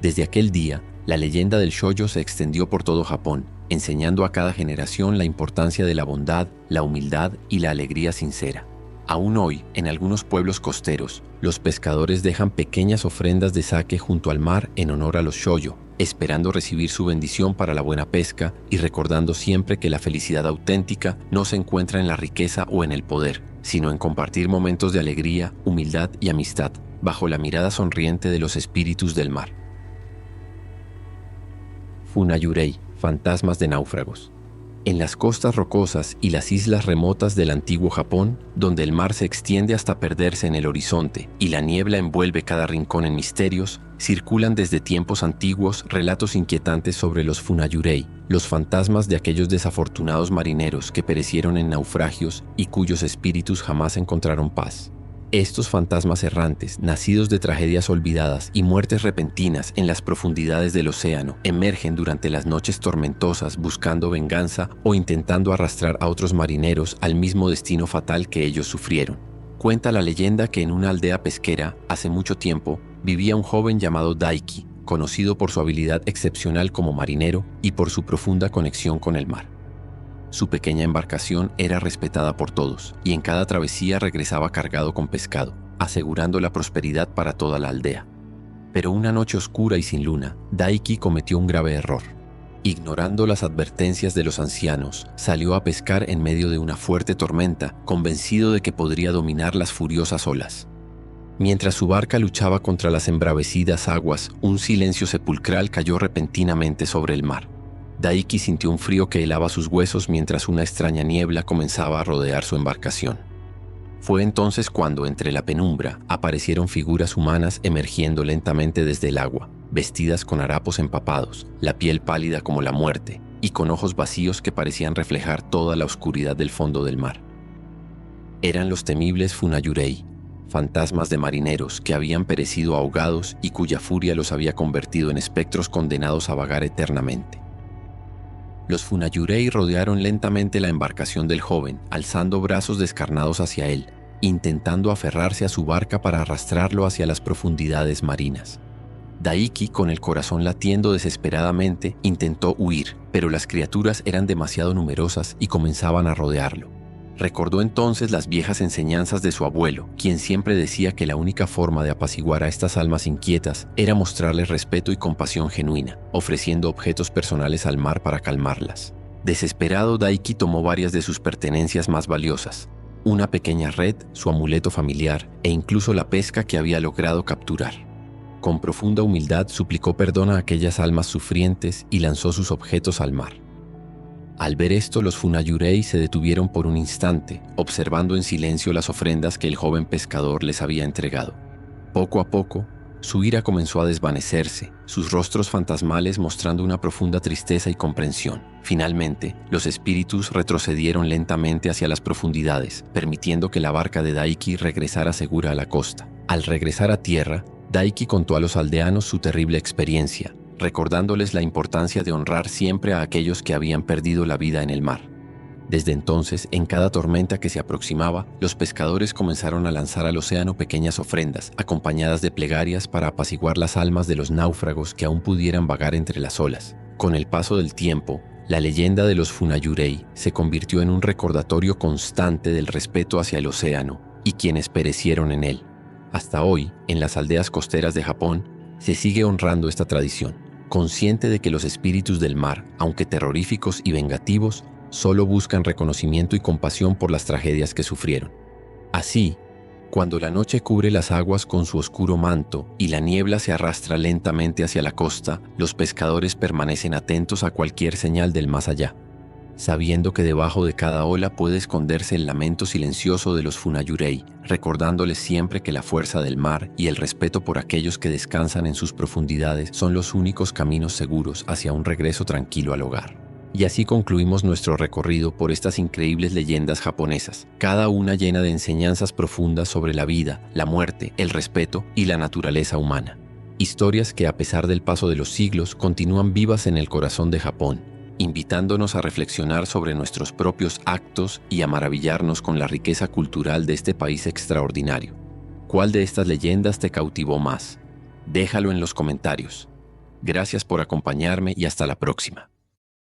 Speaker 1: Desde aquel día, la leyenda del Shoujo se extendió por todo Japón, enseñando a cada generación la importancia de la bondad, la humildad y la alegría sincera. Aún hoy, en algunos pueblos costeros, los pescadores dejan pequeñas ofrendas de sake junto al mar en honor a los Shoujo, esperando recibir su bendición para la buena pesca y recordando siempre que la felicidad auténtica no se encuentra en la riqueza o en el poder, sino en compartir momentos de alegría, humildad y amistad, bajo la mirada sonriente de los espíritus del mar. Funayurei, fantasmas de náufragos. En las costas rocosas y las islas remotas del antiguo Japón, donde el mar se extiende hasta perderse en el horizonte y la niebla envuelve cada rincón en misterios, circulan desde tiempos antiguos relatos inquietantes sobre los Funayurei, los fantasmas de aquellos desafortunados marineros que perecieron en naufragios y cuyos espíritus jamás encontraron paz. Estos fantasmas errantes, nacidos de tragedias olvidadas y muertes repentinas en las profundidades del océano, emergen durante las noches tormentosas buscando venganza o intentando arrastrar a otros marineros al mismo destino fatal que ellos sufrieron. Cuenta la leyenda que en una aldea pesquera, hace mucho tiempo, vivía un joven llamado Daiki, conocido por su habilidad excepcional como marinero y por su profunda conexión con el mar. Su pequeña embarcación era respetada por todos y en cada travesía regresaba cargado con pescado, asegurando la prosperidad para toda la aldea. Pero una noche oscura y sin luna, Daiki cometió un grave error. Ignorando las advertencias de los ancianos, salió a pescar en medio de una fuerte tormenta, convencido de que podría dominar las furiosas olas. Mientras su barca luchaba contra las embravecidas aguas, un silencio sepulcral cayó repentinamente sobre el mar. Daiki sintió un frío que helaba sus huesos mientras una extraña niebla comenzaba a rodear su embarcación. Fue entonces cuando, entre la penumbra, aparecieron figuras humanas emergiendo lentamente desde el agua, vestidas con harapos empapados, la piel pálida como la muerte, y con ojos vacíos que parecían reflejar toda la oscuridad del fondo del mar. Eran los temibles Funayurei, fantasmas de marineros que habían perecido ahogados y cuya furia los había convertido en espectros condenados a vagar eternamente. Los Funayurei rodearon lentamente la embarcación del joven, alzando brazos descarnados hacia él, intentando aferrarse a su barca para arrastrarlo hacia las profundidades marinas. Daiki, con el corazón latiendo desesperadamente, intentó huir, pero las criaturas eran demasiado numerosas y comenzaban a rodearlo. Recordó entonces las viejas enseñanzas de su abuelo, quien siempre decía que la única forma de apaciguar a estas almas inquietas era mostrarles respeto y compasión genuina, ofreciendo objetos personales al mar para calmarlas. Desesperado, Daiki tomó varias de sus pertenencias más valiosas, una pequeña red, su amuleto familiar e incluso la pesca que había logrado capturar. Con profunda humildad suplicó perdón a aquellas almas sufrientes y lanzó sus objetos al mar. Al ver esto, los Funayurei se detuvieron por un instante, observando en silencio las ofrendas que el joven pescador les había entregado. Poco a poco, su ira comenzó a desvanecerse, sus rostros fantasmales mostrando una profunda tristeza y comprensión. Finalmente, los espíritus retrocedieron lentamente hacia las profundidades, permitiendo que la barca de Daiki regresara segura a la costa. Al regresar a tierra, Daiki contó a los aldeanos su terrible experiencia, recordándoles la importancia de honrar siempre a aquellos que habían perdido la vida en el mar. Desde entonces, en cada tormenta que se aproximaba, los pescadores comenzaron a lanzar al océano pequeñas ofrendas, acompañadas de plegarias para apaciguar las almas de los náufragos que aún pudieran vagar entre las olas. Con el paso del tiempo, la leyenda de los Funayurei se convirtió en un recordatorio constante del respeto hacia el océano y quienes perecieron en él. Hasta hoy, en las aldeas costeras de Japón, se sigue honrando esta tradición, consciente de que los espíritus del mar, aunque terroríficos y vengativos, solo buscan reconocimiento y compasión por las tragedias que sufrieron. Así, cuando la noche cubre las aguas con su oscuro manto y la niebla se arrastra lentamente hacia la costa, los pescadores permanecen atentos a cualquier señal del más allá, sabiendo que debajo de cada ola puede esconderse el lamento silencioso de los Funayurei, recordándoles siempre que la fuerza del mar y el respeto por aquellos que descansan en sus profundidades son los únicos caminos seguros hacia un regreso tranquilo al hogar. Y así concluimos nuestro recorrido por estas increíbles leyendas japonesas, cada una llena de enseñanzas profundas sobre la vida, la muerte, el respeto y la naturaleza humana. Historias que, a pesar del paso de los siglos, continúan vivas en el corazón de Japón, invitándonos a reflexionar sobre nuestros propios actos y a maravillarnos con la riqueza cultural de este país extraordinario. ¿Cuál de estas leyendas te cautivó más? Déjalo en los comentarios. Gracias por acompañarme y hasta la próxima.